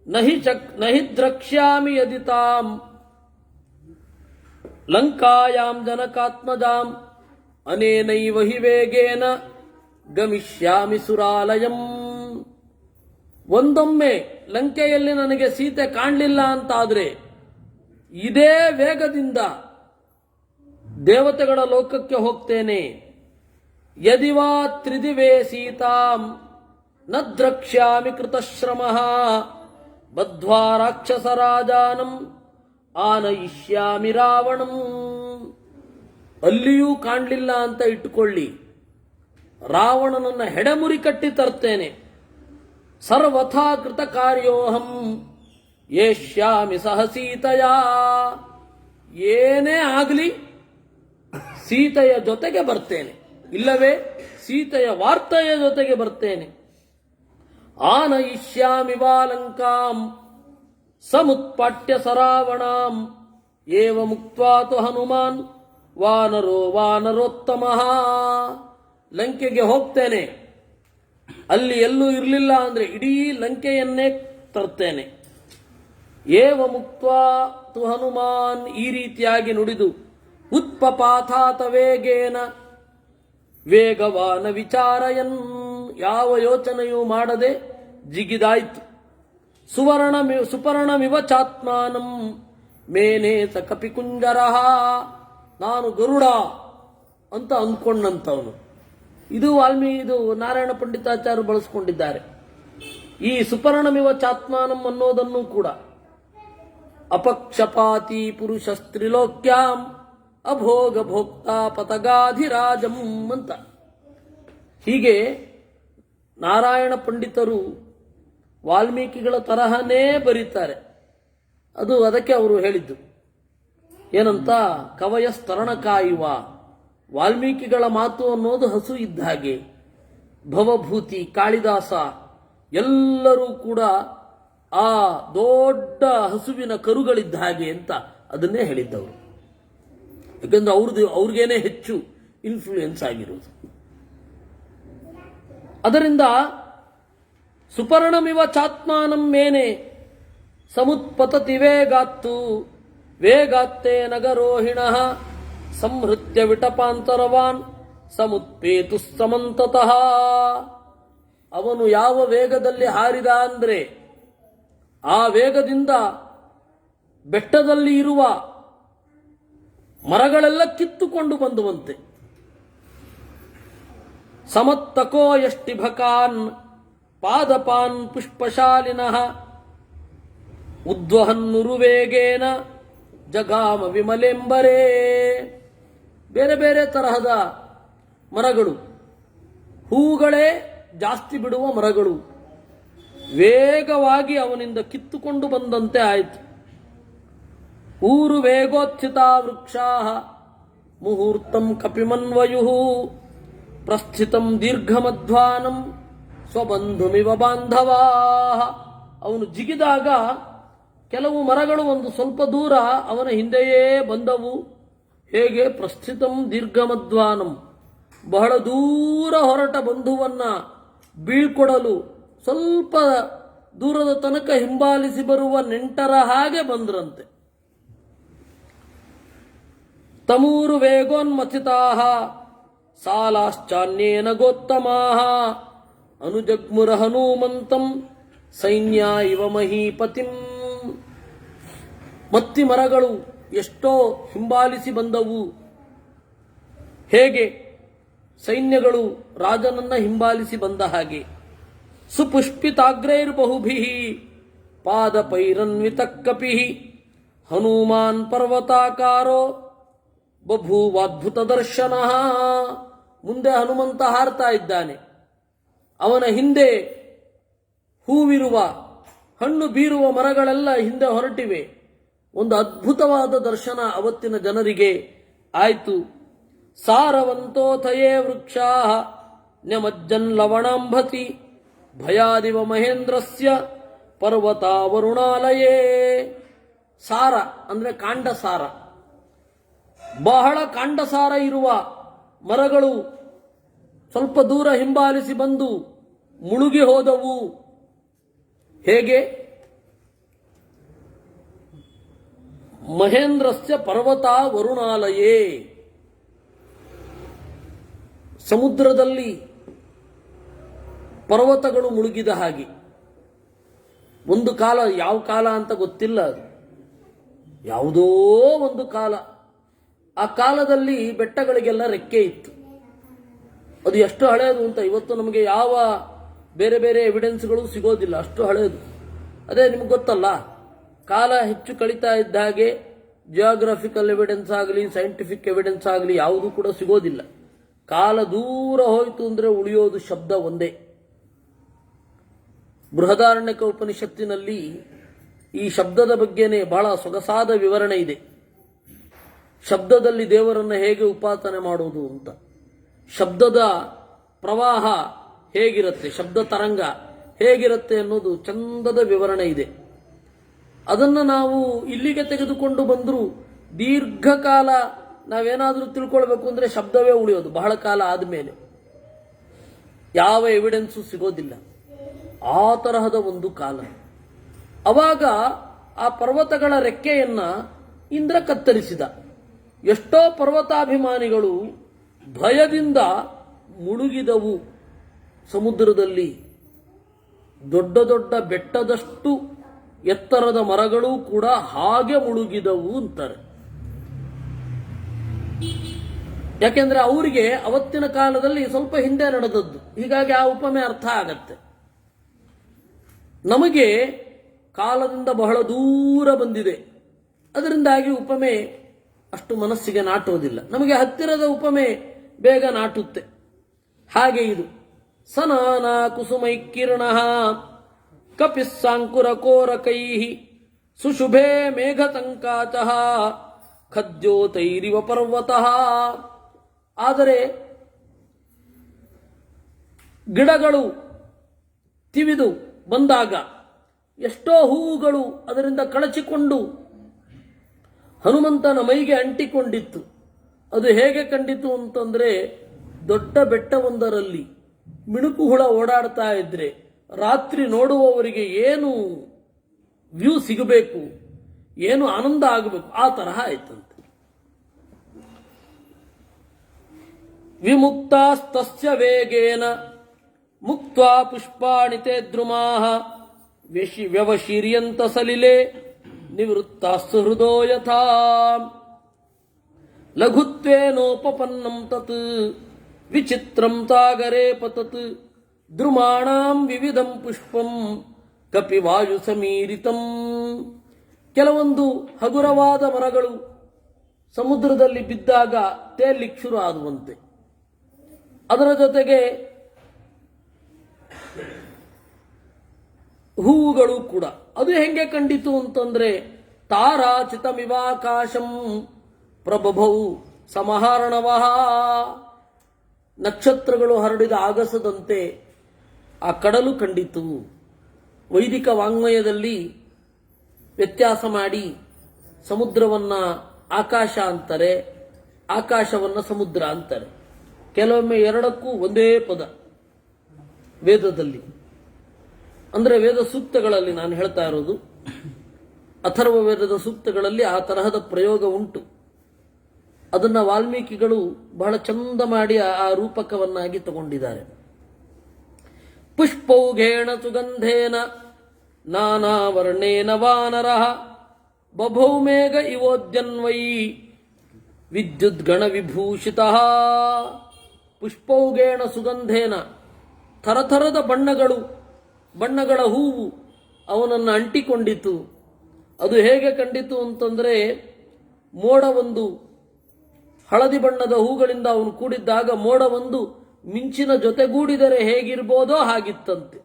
ನಹಿ ದ್ರಕ್ಷ್ಯಾಮಿ ಯದಿತಾಂ ಲಂಕಾಯಾಂ ಜನಕಾತ್ಮಜಾಂ ಅನೇನೈವ ಹಿ ವೇಗೇನ ಗಮಿಷ್ಯಾಮಿ ಸುರಾಲಯಂ. ಒಂದೊಮ್ಮೆ ಲಂಕೆಯಲ್ಲಿ ನನಗೆ ಸೀತೆ ಕಾಣಲಿಲ್ಲ ಅಂತಾದ್ರೆ ಇದೇ ವೇಗದಿಂದ ದೇವತೆಗಳ ಲೋಕಕ್ಕೆ ಹೋಗ್ತೇನೆ. ಯದಿವಾ ತ್ರಿದಿವೇ ಸೀತಾಂ ನ ದ್ರಕ್ಷ್ಯಾಮಿ ಕೃತಶ್ರಮಃ ಬದ್ಧ್ವಾ ರಾಕ್ಷಸರಾಜಾನಂ ಆನಯಿಷ್ಯಾಮಿ ರಾವಣಂ. ಅಲ್ಲಿಯೂ ಕಾಣಲಿಲ್ಲ ಅಂತ ಇಟ್ಟುಕೊಳ್ಳಿ, ರಾವಣನನ್ನ ಹೆಡೆಮುರಿ ಕಟ್ಟಿ ತರ್ತೇನೆ. ಸರ್ವಥಾ ಕೃತ ಕಾರ್ಯೋಹಂ ಯೇಷ್ಯಾಮಿ ಸಹ ಸೀತೆಯ. ಏನೇ ಆಗಲಿ ಸೀತೆಯ ಜೊತೆಗೆ ಬರ್ತೇನೆ, ಇಲ್ಲವೇ ಸೀತೆಯ ವಾರ್ತೆಯ ಜೊತೆಗೆ ಬರ್ತೇನೆ. ಆನಯಿಷ್ಯಾಮಿ ವಾಲಂಕಾಂ ಸಮುತ್ಪಾಟ್ಯ ಸರಾವಣಾಂ ಏವ ಮುಕ್ತ್ವಾ ತು ಹನುಮಾನ್ ವಾನರೋ ವಾನರೋತ್ತಮಃ. ಲಂಕೆಗೆ ಹೋಗ್ತೇನೆ, ಅಲ್ಲಿ ಎಲ್ಲೂ ಇರಲಿಲ್ಲ ಅಂದ್ರೆ ಇಡೀ ಲಂಕೆಯನ್ನೇ ತರ್ತೇನೆ. ಏವ ಮುಕ್ತ್ವಾ ತು ಹನುಮಾನ್ ಈ ರೀತಿಯಾಗಿ ನುಡಿದು ಉತ್ಪಪಾಥಾತ ವೇಗೇನ ವೇಗವಾನ ವಿಚಾರಯನ್ ಯಾವ ಯೋಚನೆಯೂ ಮಾಡದೆ ಜಿಗಿದಾಯ್ತು. ಸುಪರ್ಣಮಿವ ಚಾತ್ಮಾನಂ ಮೇನೇತ ಕಪಿಕುಂಜರಃ. ನಾನು ಗರುಡ ಅಂತ ಅಂದ್ಕೊಂಡಂತವನು. ಇದು ಇದು ನಾರಾಯಣ ಪಂಡಿತಾಚಾರ್ಯರು ಬಳಸಿಕೊಂಡಿದ್ದಾರೆ. ಈ ಸುಪರ್ಣಮಿವ ಚಾತ್ಮಾನಂ ಅನ್ನೋದನ್ನು ಕೂಡ ಅಪಕ್ಷಪಾತಿ ಪುರುಷ ಸ್ತ್ರಿಲೋಕ್ಯಾಂ ಅಭೋಗ ಭೋಕ್ತಾ ಪತಗಾಧಿರಾಜಂ ಅಂತ. ಹೀಗೆ ನಾರಾಯಣ ಪಂಡಿತರು ವಾಲ್ಮೀಕಿಗಳ ತರಹನೇ ಬರೀತಾರೆ. ಅದು ಅದಕ್ಕೆ ಅವರು ಹೇಳಿದ್ದು ಏನಂತ, ಕವಯ ಸ್ತರಣ ಕಾಯುವ. ವಾಲ್ಮೀಕಿಗಳ ಮಾತು ಅನ್ನೋದು ಹಸು ಇದ್ದ ಹಾಗೆ. ಭವಭೂತಿ, ಕಾಳಿದಾಸ ಎಲ್ಲರೂ ಕೂಡ ಆ ದೊಡ್ಡ ಹಸುವಿನ ಕರುಗಳಿದ್ದ ಹಾಗೆ ಅಂತ ಅದನ್ನೇ ಹೇಳಿದ್ದವರು. ಯಾಕಂದ್ರೆ ಅವ್ರಿಗೇನೆ ಹೆಚ್ಚು ಇನ್ಫ್ಲೂಯೆನ್ಸ್ ಆಗಿರೋದು. ಅದರಿಂದ ಸುಪರ್ಣಮಿವ ಚಾತ್ಮಾನಂ ಮೇನೆ ಸಮುತ್ಪತತಿ ವೇಗಾತ್ತು ವೇಗಾತ್ತೇ ನಗರೋಹಿಣಃ ಸಂಹೃತ್ಯ ವಿಟಪಾಂತರವಾನ್ ಸಮುತ್ಪೇತು ಸಮಂತತಃ. ಅವನು ಯಾವ ವೇಗದಲ್ಲಿ ಹಾರಿದ ಅಂದ್ರೆ ಆ ವೇಗದಿಂದ ಬೆಟ್ಟದಲ್ಲಿ ಇರುವ ಮರಗಳೆಲ್ಲ ಕಿತ್ತುಕೊಂಡು ಬಂದುವಂತೆ. ಸಮತ್ತಕೋ ಯಷ್ಟಿಭಕಾನ್ ಪಾದಪಾನ್ ಪುಷ್ಪಶಾಲಿನಃ ಉದ್ವಹನ್ನುರುವೇಗೇನ ಜಗಾಮ ವಿಮಲೆಂಬರೇ. ಬೇರೆ ಬೇರೆ ತರಹದ ಮರಗಳು, ಹೂಗಳೇ ಜಾಸ್ತಿ ಬಿಡುವ ಮರಗಳು ವೇಗವಾಗಿ ಅವನಿಂದ ಕಿತ್ತುಕೊಂಡು ಬಂದಂತೆ ಆಯಿತು. ಊರು ವೇಗೋತ್ಥಿತ ವೃಕ್ಷಾ ಮುಹೂರ್ತಂ ಕಪಿಮನ್ವಯು ಪ್ರಸ್ಥಿತಂ ದೀರ್ಘಮಧ್ವಾನಂ ಸ್ವಬಂಧುಮಿವ ಬಾಂಧವಾ. ಅವನು ಜಿಗಿದಾಗ ಕೆಲವು ಮರಗಳು ಒಂದು ಸ್ವಲ್ಪ ದೂರ ಅವನ ಹಿಂದೆಯೇ ಬಂದವು. ಹೇಗೆ? ಪ್ರಸ್ಥಿತಂ ದೀರ್ಘಮಧ್ವಾನಂ, ಬಹಳ ದೂರ ಹೊರಟ ಬಂಧುವನ್ನ ಬೀಳ್ಕೊಡಲು ಸ್ವಲ್ಪ ದೂರದ ತನಕ ಹಿಂಬಾಲಿಸಿ ಬರುವ ನೆಂಟರ ಹಾಗೆ ಬಂದ್ರಂತೆ. ತಮೂರು ವೇಗೋನ್ಮಥಿತಾ ಸಾಲಾಶ್ಚಾನ್ಯೇನ ಗೋತ್ತಮಾಃ ಅನುಜಗ್ಮುರ ಹನುಮಂತಂ ಸೈನ್ಯ ಇವ ಮಹೀಪತಿಂ. ಮತ್ತಿ ಮರಗಳು ಎಷ್ಟೋ ಹಿಂಬಾಲಿಸಿ ಬಂದವು. ಹೇಗೆ? ಸೈನ್ಯಗಳು ರಾಜನನ್ನ ಹಿಂಬಾಲಿಸಿ ಬಂದ ಹಾಗೆ. ಸುಪುಷ್ಪಿತಾಗ್ರೈರ್ಬಹುಭಿಃ ಪಾದಪೈರನ್ವಿತಕ್ಕಪಿಃ ಹನುಮಾನ್ ಪರ್ವತಾಕಾರೋ ಬಭೂವಾದ್ಭುತ ದರ್ಶನ. ಮುಂದೆ ಹನುಮಂತ ಹಾರ್ತಾ ಇದ್ದಾನೆ. ಅವನ ಹಿಂದೆ ಹೂವಿರುವ ಹಣ್ಣು ಬೀರುವ ಮರಗಳೆಲ್ಲ ಹಿಂದೆ ಹೊರಟಿವೆ. ಒಂದು ಅದ್ಭುತವಾದ ದರ್ಶನ ಅವತ್ತಿನ ಜನರಿಗೆ ಆಯಿತು. ಸಾರವಂತೋಥಯೇ ವೃಕ್ಷಾ ನ್ಯಮಜ್ಜನ್ ಲವಣಾಂಭತಿ ಭಯಾದಿವ ಮಹೇಂದ್ರಸ್ಯ ಪರ್ವತ ವರುಣಾಲಯೇ. ಸಾರ ಅಂದ್ರೆ ಕಾಂಡಸಾರ, ಬಹಳ ಕಾಂಡಸಾರ ಇರುವ ಮರಗಳು ಸ್ವಲ್ಪ ದೂರ ಹಿಂಬಾಲಿಸಿ ಬಂದು ಮುಳುಗಿ ಹೋದವು. ಹೇಗೆ? ಮಹೇಂದ್ರಸ್ಯ ಪರ್ವತ ವರುಣಾಲಯೇ. ಸಮುದ್ರದಲ್ಲಿ ಪರ್ವತಗಳು ಮುಳುಗಿದ ಹಾಗೆ. ಒಂದು ಕಾಲ, ಯಾವ ಕಾಲ ಅಂತ ಗೊತ್ತಿಲ್ಲ, ಅದು ಯಾವುದೋ ಒಂದು ಕಾಲ. ಆ ಕಾಲದಲ್ಲಿ ಬೆಟ್ಟಗಳಿಗೆಲ್ಲ ರೆಕ್ಕೆ ಇತ್ತು. ಅದು ಎಷ್ಟು ಹಳೆಯದು ಅಂತ ಇವತ್ತು ನಮಗೆ ಯಾವ ಬೇರೆ ಬೇರೆ ಎವಿಡೆನ್ಸ್ಗಳು ಸಿಗೋದಿಲ್ಲ, ಅಷ್ಟು ಹಳೆಯದು. ಅದೇ ನಿಮ್ಗೆ ಗೊತ್ತಲ್ಲ, ಕಾಲ ಹೆಚ್ಚು ಕಳೀತಾ ಇದ್ದ ಹಾಗೆ ಜಿಯೋಗ್ರಫಿಕಲ್ ಎವಿಡೆನ್ಸ್ ಆಗಲಿ ಸೈಂಟಿಫಿಕ್ ಎವಿಡೆನ್ಸ್ ಆಗಲಿ ಯಾವುದೂ ಕೂಡ ಸಿಗೋದಿಲ್ಲ. ಕಾಲ ದೂರ ಹೋಯಿತು ಅಂದರೆ ಉಳಿಯೋದು ಶಬ್ದ ಒಂದೇ. ಬೃಹದಾರಣ್ಯಕ ಉಪನಿಷತ್ತಿನಲ್ಲಿ ಈ ಶಬ್ದದ ಬಗ್ಗೆನೇ ಬಹಳ ಸೊಗಸಾದ ವಿವರಣೆ ಇದೆ. ಶಬ್ದದಲ್ಲಿ ದೇವರನ್ನು ಹೇಗೆ ಉಪಾಸನೆ ಮಾಡುವುದು ಅಂತ, ಶಬ್ದದ ಪ್ರವಾಹ ಹೇಗಿರುತ್ತೆ, ಶಬ್ದ ತರಂಗ ಹೇಗಿರುತ್ತೆ ಅನ್ನೋದು ಚಂದದ ವಿವರಣೆ ಇದೆ. ಅದನ್ನು ನಾವು ಇಲ್ಲಿಗೆ ತೆಗೆದುಕೊಂಡು ಬಂದರೂ ದೀರ್ಘಕಾಲ ನಾವೇನಾದರೂ ತಿಳ್ಕೊಳ್ಬೇಕು ಅಂದರೆ ಶಬ್ದವೇ ಉಳಿಯೋದು. ಬಹಳ ಕಾಲ ಆದಮೇಲೆ ಯಾವ ಎವಿಡೆನ್ಸು ಸಿಗೋದಿಲ್ಲ. ಆ ತರಹದ ಒಂದು ಕಾಲ. ಅವಾಗ ಆ ಪರ್ವತಗಳ ರೆಕ್ಕೆಯನ್ನ ಇಂದ್ರ ಕತ್ತರಿಸಿದ. ಎಷ್ಟೋ ಪರ್ವತಾಭಿಮಾನಿಗಳು ಭಯದಿಂದ ಮುಳುಗಿದವು ಸಮುದ್ರದಲ್ಲಿ. ದೊಡ್ಡ ದೊಡ್ಡ ಬೆಟ್ಟದಷ್ಟು ಎತ್ತರದ ಮರಗಳು ಕೂಡ ಹಾಗೆ ಮುಳುಗಿದವು ಅಂತಾರೆ. ಯಾಕೆಂದ್ರೆ ಅವರಿಗೆ ಅವತ್ತಿನ ಕಾಲದಲ್ಲಿ ಸ್ವಲ್ಪ ಹಿಂದೆ ನಡೆದದ್ದು, ಹೀಗಾಗಿ ಆ ಉಪಮೆ ಅರ್ಥ ಆಗತ್ತೆ. ನಮಗೆ ಕಾಲದಿಂದ ಬಹಳ ದೂರ ಬಂದಿದೆ, ಅದರಿಂದಾಗಿ ಉಪಮೆ ಅಷ್ಟು ಮನಸ್ಸಿಗೆ ನಾಟುವುದಿಲ್ಲ. ನಮಗೆ ಹತ್ತಿರದ ಉಪಮೆ ಬೇಗ ನಾಟುತ್ತೆ. ಹಾಗೆ ಇದು ಸನಾನಾ ಕುಸುಮೈಕಿರಣ ಕಪಿಸ್ಸಾಂಕುರ ಕೋರಕೈ ಸುಶುಭೆ ಮೇಘತಂಕಾಚ ಖದ್ಯೋತೈರಿವ ಪರ್ವತಃ. ಆದರೆ ಗಿಡಗಳು ತಿವಿದು ಬಂದಾಗ ಎಷ್ಟೋ ಹೂವುಗಳು ಅದರಿಂದ ಕಳಚಿಕೊಂಡು ಹನುಮಂತನ ಮೈಗೆ ಅಂಟಿಕೊಂಡಿತ್ತು. ಅದು ಹೇಗೆ ಕಂಡಿತು ಅಂತಂದ್ರೆ, ದೊಡ್ಡ ಬೆಟ್ಟವೊಂದರಲ್ಲಿ ಮಿಣುಕು ಹುಳ ಓಡಾಡ್ತಾ ಇದ್ರೆ ರಾತ್ರಿ ನೋಡುವವರಿಗೆ ಏನು ವ್ಯೂ ಸಿಗಬೇಕು, ಏನು ಆನಂದ ಆಗಬೇಕು, ಆ ತರಹ ಆಯ್ತಂತೆ. ವಿಮುಕ್ತಾಸ್ತಸ್ಯ ವೇಗೇನ ಮುಕ್ತ್ವಾ ಪುಷ್ಪಾಣಿ ತೇ ದ್ರುಮಾಃ ವ್ಯವಶೀರ್ಯಂತ ಸಲಿಲೆ ನಿವೃತ್ತಾಸ್ತು ಹೃದೋ ಯಥಾ ಲಘುತ್ವೇನೋಪಪನ್ನಂ ತತ್ ವಿಚಿತ್ರಂ ಸಾಗರೇ ಪತತ್ ದ್ರುಮಾಣಾಂ ವಿವಿಧಂ ಪುಷ್ಪಂ ಕಪಿವಾಯು ಸಮೀರಿತಂ. ಕೆಲವೊಂದು ಹಗುರವಾದ ಮರಗಳು ಸಮುದ್ರದಲ್ಲಿ ಬಿದ್ದಾಗ ತೇಲಿಕ್ಕೆ ಶುರು ಆದುವಂತೆ. ಅದರ ಜೊತೆಗೆ ಹೂವುಗಳು ಕೂಡ. ಅದು ಹೆಂಗೆ ಕಂಡಿತು ಅಂತಂದ್ರೆ, ತಾರಾಚಿತಮಿವಾಕಾಶಂ ಪ್ರಬಭೌ ಸಮಹಾರ್ಣವಃ. ನಕ್ಷತ್ರಗಳು ಹರಡಿದ ಆಗಸದಂತೆ ಆ ಕಡಲು ಕಂಡಿತು. ವೈದಿಕ ವಾಂಗ್ಮಯದಲ್ಲಿ ವ್ಯತ್ಯಾಸ ಮಾಡಿ ಸಮುದ್ರವನ್ನ ಆಕಾಶ ಅಂತಾರೆ, ಆಕಾಶವನ್ನ ಸಮುದ್ರ ಅಂತಾರೆ. ಕೆಲವೊಮ್ಮೆ ಎರಡಕ್ಕೂ ಒಂದೇ ಪದ ವೇದದಲ್ಲಿ, ಅಂದ್ರೆ ವೇದ ಸೂಕ್ತಗಳಲ್ಲಿ ನಾನು ಹೇಳ್ತಾ ಇರೋದು. ಅಥರ್ವ ವೇದದ ಸೂಕ್ತಗಳಲ್ಲಿ ಆ ತರಹದ ಪ್ರಯೋಗ ಉಂಟು. ಅದನ್ನ ವಾಲ್ಮೀಕಿಗಳು ಬಹಳ ಚಂದ ಮಾಡಿ ಆ ರೂಪಕವನ್ನಾಗಿ ತಗೊಂಡಿದ್ದಾರೆ. ಪುಷ್ಪೌಘೇಣ ಸುಗಂಧೇನ ನಾನಾ ವರ್ಣೇನ ವಾನರಃ ಬಭೌ ಮೇಘ ಇವೋದ್ಯನ್ವೈ ವಿದ್ಯುದ್ಗಣ ವಿಭೂಷಿತಃ. ಪುಷ್ಪೌಘೇಣ ಸುಗಂಧೇನ, ಥರಥರದ ಬಣ್ಣಗಳ ಹೂವು ಅವನನ್ನು ಅಂಟಿಕೊಂಡಿತು. ಅದು ಹೇಗೆ ಕಂಡಿತು ಅಂತಂದ್ರೆ, ಮೋಡವೊಂದು ಹಳದಿ ಬಣ್ಣದ ಹೂಗಳಿಂದ ಅವನು ಕೂಡಿದ್ದಾಗ ಮೋಡವೊಂದು ಮಿಂಚಿನ ಜೊತೆಗೂಡಿದರೆ ಹೇಗಿರ್ಬೋದೋ ಹಾಗಿತ್ತಂತೆ.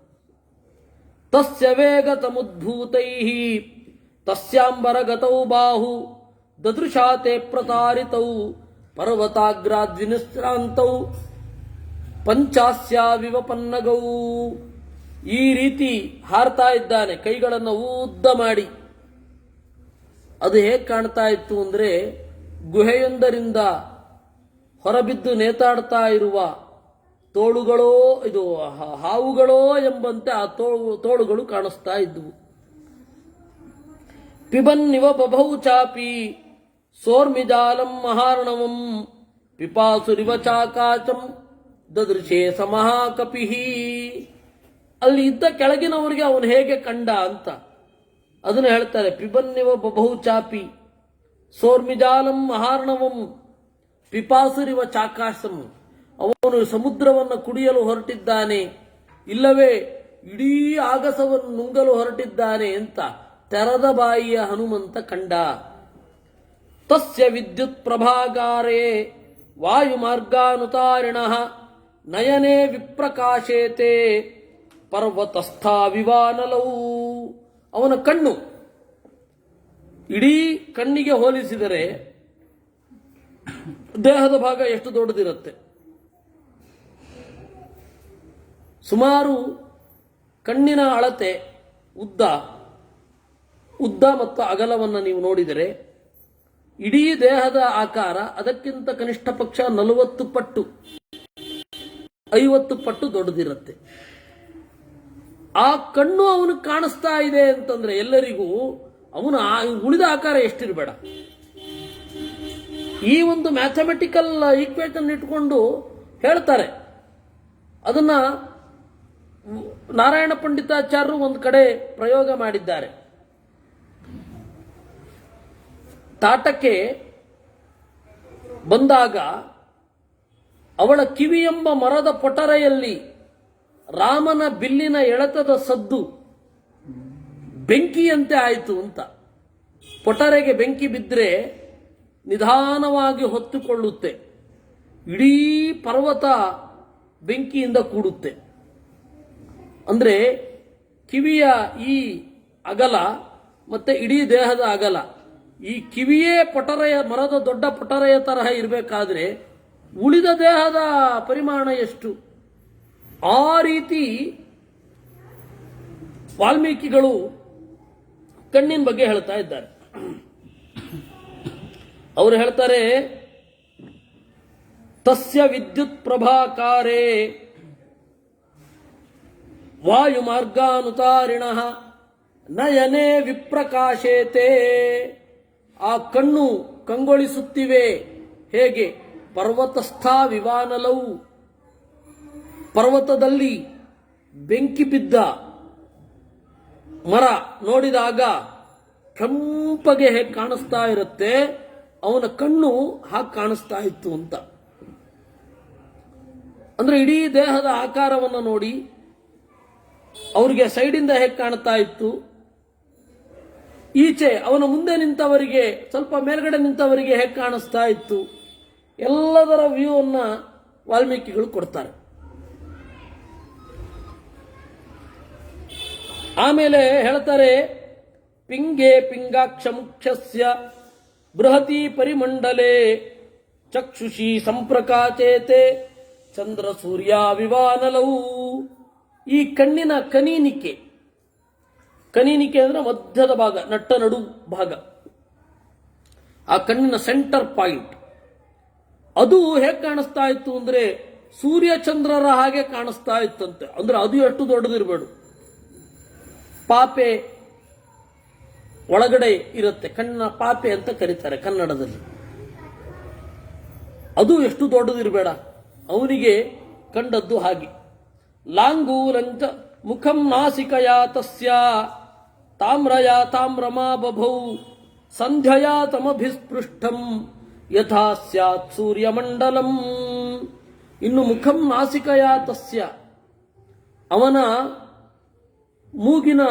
ತಸ್ಯ ವೇಗ ತಮುದ್ಭೂತೈ ತಸ್ಯಾಂಬರಗತೌ ಬಾಹು ದದೃಶಾತೆ ಪ್ರತಾರಿತೌ ಪರ್ವತಾಗ್ರಾದ್ವಿನಿಶ್ರಾಂತೌ ಪಂಚಾಸ್ಯಾವಿವ ಪನ್ನಗೌ. ಈ ರೀತಿ ಹಾರ್ತಾ ಇದ್ದಾನೆ, ಕೈಗಳನ್ನು ಉದ್ದ ಮಾಡಿ. ಅದು ಹೇಗೆ ಕಾಣ್ತಾ ಇತ್ತು ಅಂದ್ರೆ, ಗುಹೆಯೊಂದರಿಂದ ಹೊರಬಿದ್ದು ನೇತಾಡ್ತಾ ಇರುವ ತೋಳುಗಳೋ, ಇದು ಹಾವುಗಳೋ ಎಂಬಂತೆ ಆ ತೋಳುಗಳು ಕಾಣಿಸ್ತಾ ಇದ್ವು. ಪಿಬನ್ನಿವ ಬಭೌ ಚಾಪಿ ಸೋರ್ಮಿಜಾಲಂ ಮಹಾರ್ಣವಂ ಪಿಪಾಸುರಿವ ಚಾಕಾಚಂ ದದೃಶೇ ಸಮಹಾಕಪಿಹಿ. ಅಲ್ಲಿ ಇದ್ದ ಕೆಳಗಿನವರಿಗೆ ಅವನು ಹೇಗೆ ಕಂಡ ಅಂತ ಅದನ್ನು ಹೇಳ್ತಾರೆ. ಪಿಬನ್ನಿವ ಬಭೌ ಚಾಪಿ ಸೋರ್ಮಿಜಾಲಂ ಮಹಾರ್ಣವಂ ಪಿಪಾಸುರಿವ ಚಾಕಾಶಂ. ಅವನು ಸಮುದ್ರವನ್ನು ಕುಡಿಯಲು ಹೊರಟಿದ್ದಾನೆ, ಇಲ್ಲವೇ ಇಡೀ ಆಗಸವನ್ನು ನುಂಗಲು ಹೊರಟಿದ್ದಾನೆ ಅಂತ ತೆರದ ಬಾಯಿಯ ಹನುಮಂತ ಕಂಡ. ತಸ್ಯ ವಿದ್ಯುತ್ ಪ್ರಭಾಗಾರೇ ವಾಯುಮಾರ್ಗಾನುತಾರಿಣಃ ನಯನೇ ವಿಪ್ರಕಾಶೇತೆ ಪರ್ವತಸ್ಥಾವಿವಾನಲೌ. ಅವನ ಕಣ್ಣು ಇಡೀ ಕಣ್ಣಿಗೆ ಹೋಲಿಸಿದರೆ ದೇಹದ ಭಾಗ ಎಷ್ಟು ದೊಡ್ಡದಿರುತ್ತೆ. ಸುಮಾರು ಕಣ್ಣಿನ ಅಳತೆ ಉದ್ದ ಮತ್ತು ಅಗಲವನ್ನು ನೀವು ನೋಡಿದರೆ ಇಡೀ ದೇಹದ ಆಕಾರ ಅದಕ್ಕಿಂತ ಕನಿಷ್ಠ ಪಕ್ಷ 40 ಪಟ್ಟು 50 ಪಟ್ಟು ದೊಡ್ಡದಿರುತ್ತೆ. ಆ ಕಣ್ಣು ಅವನು ಕಾಣಿಸ್ತಾ ಇದೆ ಅಂತಂದ್ರೆ ಎಲ್ಲರಿಗೂ ಅವನು ಉಳಿದ ಆಕಾರ ಎಷ್ಟಿರಬೇಡ. ಈ ಒಂದು ಮ್ಯಾಥಮೆಟಿಕಲ್ ಈಕ್ವೇಷನ್ ಇಟ್ಕೊಂಡು ಹೇಳ್ತಾರೆ. ಅದನ್ನ ನಾರಾಯಣ ಪಂಡಿತಾಚಾರ್ಯರು ಒಂದು ಕಡೆ ಪ್ರಯೋಗ ಮಾಡಿದ್ದಾರೆ. ತಾಟಕ್ಕೆ ಬಂದಾಗ ಅವಳ ಕಿವಿ ಎಂಬ ಮರದ ಪೊಟರೆಯಲ್ಲಿ ರಾಮನ ಬಿಲ್ಲಿನ ಎಳೆತದ ಸದ್ದು ಬೆಂಕಿಯಂತೆ ಆಯಿತು ಅಂತ. ಪೊಟರೆಗೆ ಬೆಂಕಿ ಬಿದ್ದರೆ ನಿಧಾನವಾಗಿ ಹೊತ್ತುಕೊಳ್ಳುತ್ತೆ, ಇಡೀ ಪರ್ವತ ಬೆಂಕಿಯಿಂದ ಕೂಡುತ್ತೆ. ಅಂದ್ರೆ ಕಿವಿಯ ಈ ಅಗಲ ಮತ್ತೆ ಇಡೀ ದೇಹದ ಅಗಲ, ಈ ಕಿವಿಯೇ ಮರದ ದೊಡ್ಡ ಪೊಟರೆಯ ತರಹ ಇರಬೇಕಾದ್ರೆ ಉಳಿದ ದೇಹದ ಪರಿಮಾಣ ಎಷ್ಟು? ಆ ರೀತಿ ವಾಲ್ಮೀಕಿಗಳು ಕಣ್ಣಿನ ಬಗ್ಗೆ ಹೇಳ್ತಾ ಇದ್ದಾರೆ. ಅವರು ಹೇಳ್ತಾರೆ, ತಸ್ಯ ವಿದ್ಯುತ್ ಪ್ರಭಾಕಾರೇ ವಾಯುಮಾರ್ಗಾನುತಾರಿಣಃ ನಯನೇ ವಿಪ್ರಕಾಶೇತೆ. ಆ ಕಣ್ಣು ಕಂಗೊಳಿಸುತ್ತಿವೆ ಹೇಗೆ? ಪರ್ವತಸ್ಥಾ ವಿವಾನಲವು, ಪರ್ವತದಲ್ಲಿ ಬೆಂಕಿ ಬಿದ್ದ ಮರ ನೋಡಿದಾಗ ಕೆಂಪಗೆ ಹೇಗೆ ಕಾಣಿಸ್ತಾ ಇರುತ್ತೆ, ಅವನ ಕಣ್ಣು ಹಾಗೆ ಕಾಣಿಸ್ತಾ ಇತ್ತು ಅಂತ. ಅಂದ್ರೆ ಇಡೀ ದೇಹದ ಆಕಾರವನ್ನು ನೋಡಿ ಅವರಿಗೆ ಸೈಡಿಂದ ಹೇಗೆ ಕಾಣ್ತಾ ಇತ್ತು, ಈಚೆ ಅವನ ಮುಂದೆ ನಿಂತವರಿಗೆ, ಸ್ವಲ್ಪ ಮೇಲ್ಗಡೆ ನಿಂತವರಿಗೆ ಹೇಗೆ ಕಾಣಿಸ್ತಾ ಇತ್ತು, ಎಲ್ಲದರ ವ್ಯೂ ಅನ್ನ ವಾಲ್ಮೀಕಿಗಳು ಕೊಡ್ತಾರೆ. ಆಮೇಲೆ ಹೇಳ್ತಾರೆ, ಪಿಂಗೇ ಪಿಂಗಾಕ್ಷ ಮುಖ್ಯಸ್ಯ ಬೃಹತಿ ಪರಿಮಂಡಲೆ ಚಕ್ಷುಷಿ ಸಂಪ್ರಕಾಚೇತೆ ಚಂದ್ರ ಸೂರ್ಯ ವಿವಾನಲವು. ಈ ಕಣ್ಣಿನ ಕನೀನಿಕೆ ಅಂದ್ರೆ ಮಧ್ಯದ ಭಾಗ, ನಟ್ಟ ನಡು ಭಾಗ, ಆ ಕಣ್ಣಿನ ಸೆಂಟರ್ ಪಾಯಿಂಟ್, ಅದು ಹೇಗೆ ಕಾಣಿಸ್ತಾ ಇತ್ತು ಅಂದ್ರೆ ಸೂರ್ಯ ಚಂದ್ರರ ಹಾಗೆ ಕಾಣಿಸ್ತಾ ಇತ್ತಂತೆ. ಅಂದ್ರೆ ಅದು ಎಷ್ಟು ದೊಡ್ಡದಿರಬೇಡ, ಪಾಪೆ ಒಳಗಡೆ ಇರುತ್ತೆ, ಕಣ್ಣಿನ ಪಾಪೆ ಅಂತ ಕರೀತಾರೆ ಕನ್ನಡದಲ್ಲಿ. ಅದು ಎಷ್ಟು ದೊಡ್ಡದಿರಬೇಡ, ಅವನಿಗೆ ಕಂಡದ್ದು ಹಾಗೆ. ಲಾಂಗೂಲಂಚ ಮುಖಂ ನಾಸಿಕಯಾ ತಸ್ಯ ತಾಮ್ರಯಾ ತಾಮ್ರಮಾ ಬಭೌ ಸಂಧ್ಯಯಾ ತಮಭಿಸ್ಪೃಷ್ಟಂ ಯಥಾ ಸ್ಯಾತ್ ಸೂರ್ಯಮಂಡಲಂ. ಇನ್ನು ಮುಖಂ ನಾಸಿಕಯಾ ತಸ್ಯ, ಅವನ ಮೂಗಿನ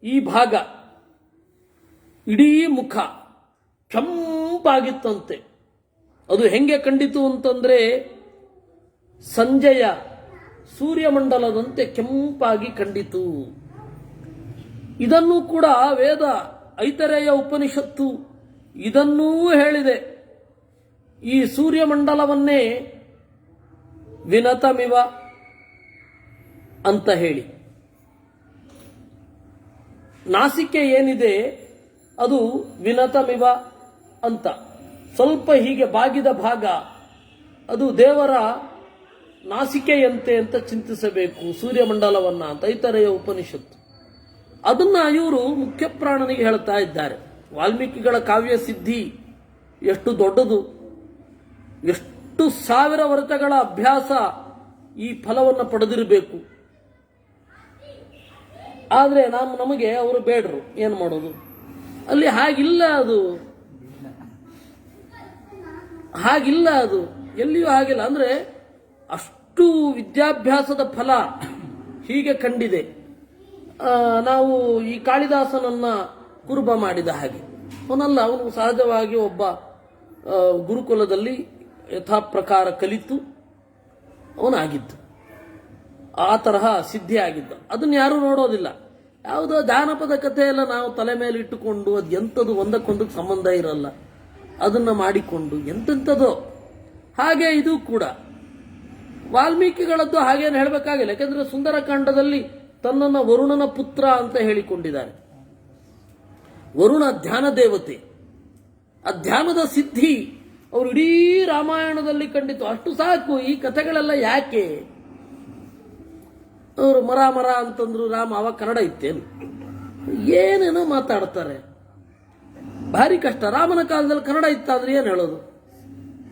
ಈ ಭಾಗ, ಇಡೀ ಮುಖ ಕೆಂಪಾಗಿತ್ತಂತೆ. ಅದು ಹೆಂಗೆ ಕಂಡಿತು ಅಂತಂದ್ರೆ ಸಂಜೆಯ ಸೂರ್ಯಮಂಡಲದಂತೆ ಕೆಂಪಾಗಿ ಕಂಡಿತು. ಇದನ್ನೂ ಕೂಡ ವೇದ ಐತರೇಯ ಉಪನಿಷತ್ತು ಇದನ್ನೂ ಹೇಳಿದೆ. ಈ ಸೂರ್ಯಮಂಡಲವನ್ನೇ ವಿನತಮಿವ ಅಂತ ಹೇಳಿ, ನಾಸಿಕೆ ಏನಿದೆ ಅದು ವಿನತಮಿವ ಅಂತ, ಸ್ವಲ್ಪ ಹೀಗೆ ಬಾಗಿದ ಭಾಗ ಅದು ದೇವರ ನಾಸಿಕೆಯಂತೆ ಅಂತ ಚಿಂತಿಸಬೇಕು ಸೂರ್ಯಮಂಡಲವನ್ನ ಅಂತ ಐತರೇಯ ಉಪನಿಷತ್ತು. ಅದನ್ನ ಇವರು ಮುಖ್ಯ ಪ್ರಾಣನಿಗೆ ಹೇಳ್ತಾ ಇದ್ದಾರೆ. ವಾಲ್ಮೀಕಿಗಳ ಕಾವ್ಯ ಸಿದ್ಧಿ ಎಷ್ಟು ದೊಡ್ಡದು, ಎಷ್ಟು ಸಾವಿರ ವರ್ಷಗಳ ಅಭ್ಯಾಸ ಈ ಫಲವನ್ನು ಪಡೆದಿರಬೇಕು. ಆದರೆ ನಮಗೆ ಅವರು ಬೇಡರು, ಏನು ಮಾಡೋದು? ಅಲ್ಲಿ ಹಾಗಿಲ್ಲ, ಅದು ಎಲ್ಲಿಯೂ ಹಾಗಿಲ್ಲ. ಅಂದ್ರೆ ಅಷ್ಟು ವಿದ್ಯಾಭ್ಯಾಸದ ಫಲ ಹೀಗೆ ಕಂಡಿದೆ. ನಾವು ಈ ಕಾಳಿದಾಸನನ್ನ ಕುರುಬ ಮಾಡಿದ ಹಾಗೆ ಅವನಲ್ಲ, ಅವನು ಸಹಜವಾಗಿ ಒಬ್ಬ ಗುರುಕುಲದಲ್ಲಿ ಯಥಾಪ್ರಕಾರ ಕಲಿತು ಅವನಾಗಿದ್ದು, ಆ ತರಹ ಸಿದ್ಧಿ ಆಗಿದ್ದ. ಅದನ್ನ ಯಾರೂ ನೋಡೋದಿಲ್ಲ. ಯಾವುದೋ ಜಾನಪದ ಕಥೆ ಎಲ್ಲ ನಾವು ತಲೆ ಮೇಲೆ ಇಟ್ಟುಕೊಂಡು ಅದು ಎಂಥದ್ದು ಒಂದಕ್ಕೊಂದಕ್ಕೆ ಸಂಬಂಧ ಇರಲ್ಲ, ಅದನ್ನ ಮಾಡಿಕೊಂಡು ಎಂತೆಂಥದೋ. ಹಾಗೆ ಇದು ಕೂಡ ವಾಲ್ಮೀಕಿಗಳದ್ದು ಹಾಗೇನು ಹೇಳಬೇಕಾಗಿಲ್ಲ. ಯಾಕೆಂದ್ರೆ ಸುಂದರಕಾಂಡದಲ್ಲಿ ತನ್ನನ್ನು ವರುಣನ ಪುತ್ರ ಅಂತ ಹೇಳಿಕೊಂಡಿದ್ದಾರೆ. ವರುಣ ಧ್ಯಾನ ದೇವತೆ, ಆ ಧ್ಯಾನದ ಸಿದ್ಧಿ ಅವರು ಇಡೀ ರಾಮಾಯಣದಲ್ಲಿ ಕಂಡಿತು. ಅಷ್ಟು ಸಾಕು. ಈ ಕಥೆಗಳೆಲ್ಲ ಯಾಕೆ? ಅವರು ಮರ ಅಂತಂದ್ರು, ರಾಮ ಅವಾಗ ಕನ್ನಡ ಇತ್ತೇನು? ಏನೇನೋ ಮಾತಾಡ್ತಾರೆ, ಭಾರಿ ಕಷ್ಟ. ರಾಮನ ಕಾಲದಲ್ಲಿ ಕನ್ನಡ ಇತ್ತಾದ್ರೆ ಏನು ಹೇಳೋದು?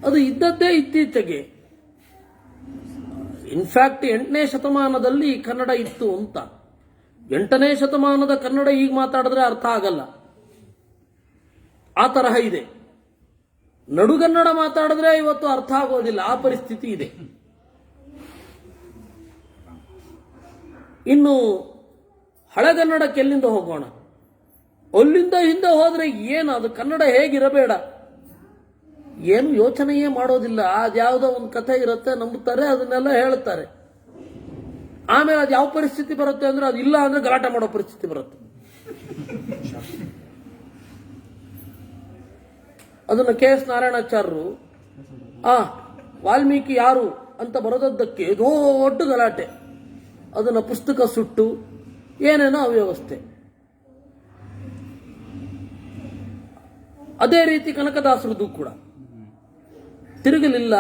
ಅದು ಇದ್ದದ್ದೇ ಇತ್ತೀಚೆಗೆ. ಇನ್ಫ್ಯಾಕ್ಟ್ 8ನೇ ಶತಮಾನದಲ್ಲಿ ಕನ್ನಡ ಇತ್ತು ಅಂತ. 8ನೇ ಶತಮಾನದ ಕನ್ನಡ ಈಗ ಮಾತಾಡಿದ್ರೆ ಅರ್ಥ ಆಗಲ್ಲ, ಆ ತರಹ ಇದೆ. ನಡುಗನ್ನಡ ಮಾತಾಡಿದ್ರೆ ಇವತ್ತು ಅರ್ಥ ಆಗೋದಿಲ್ಲ, ಆ ಪರಿಸ್ಥಿತಿ ಇದೆ. ಇನ್ನು ಹಳೆಗನ್ನಡಕ್ಕೆ ಎಲ್ಲಿಂದ ಹೋಗೋಣ? ಅಲ್ಲಿಂದ ಹಿಂದೆ ಹೋದ್ರೆ ಏನು, ಅದು ಕನ್ನಡ ಹೇಗಿರಬೇಡ, ಏನು ಯೋಚನೆಯೇ ಮಾಡೋದಿಲ್ಲ. ಅದ್ಯಾವುದೋ ಒಂದು ಕಥೆ ಇರುತ್ತೆ, ನಂಬುತ್ತಾರೆ, ಅದನ್ನೆಲ್ಲ ಹೇಳ್ತಾರೆ. ಆಮೇಲೆ ಅದು ಯಾವ ಪರಿಸ್ಥಿತಿ ಬರುತ್ತೆ ಅಂದ್ರೆ ಅದು ಇಲ್ಲ ಅಂದ್ರೆ ಗಲಾಟೆ ಮಾಡೋ ಪರಿಸ್ಥಿತಿ ಬರುತ್ತೆ. ಅದನ್ನು KS ನಾರಾಯಣಾಚಾರ್ಯರು ವಾಲ್ಮೀಕಿ ಯಾರು ಅಂತ ಬರೋದಕ್ಕೆ ದೊಡ್ಡ ಗಲಾಟೆ, ಅದನ್ನ ಪುಸ್ತಕ ಸುಟ್ಟು ಏನೇನೋ ಅವ್ಯವಸ್ಥೆ. ಅದೇ ರೀತಿ ಕನಕದಾಸರದು ಕೂಡ ತಿರುಗಲಿಲ್ಲ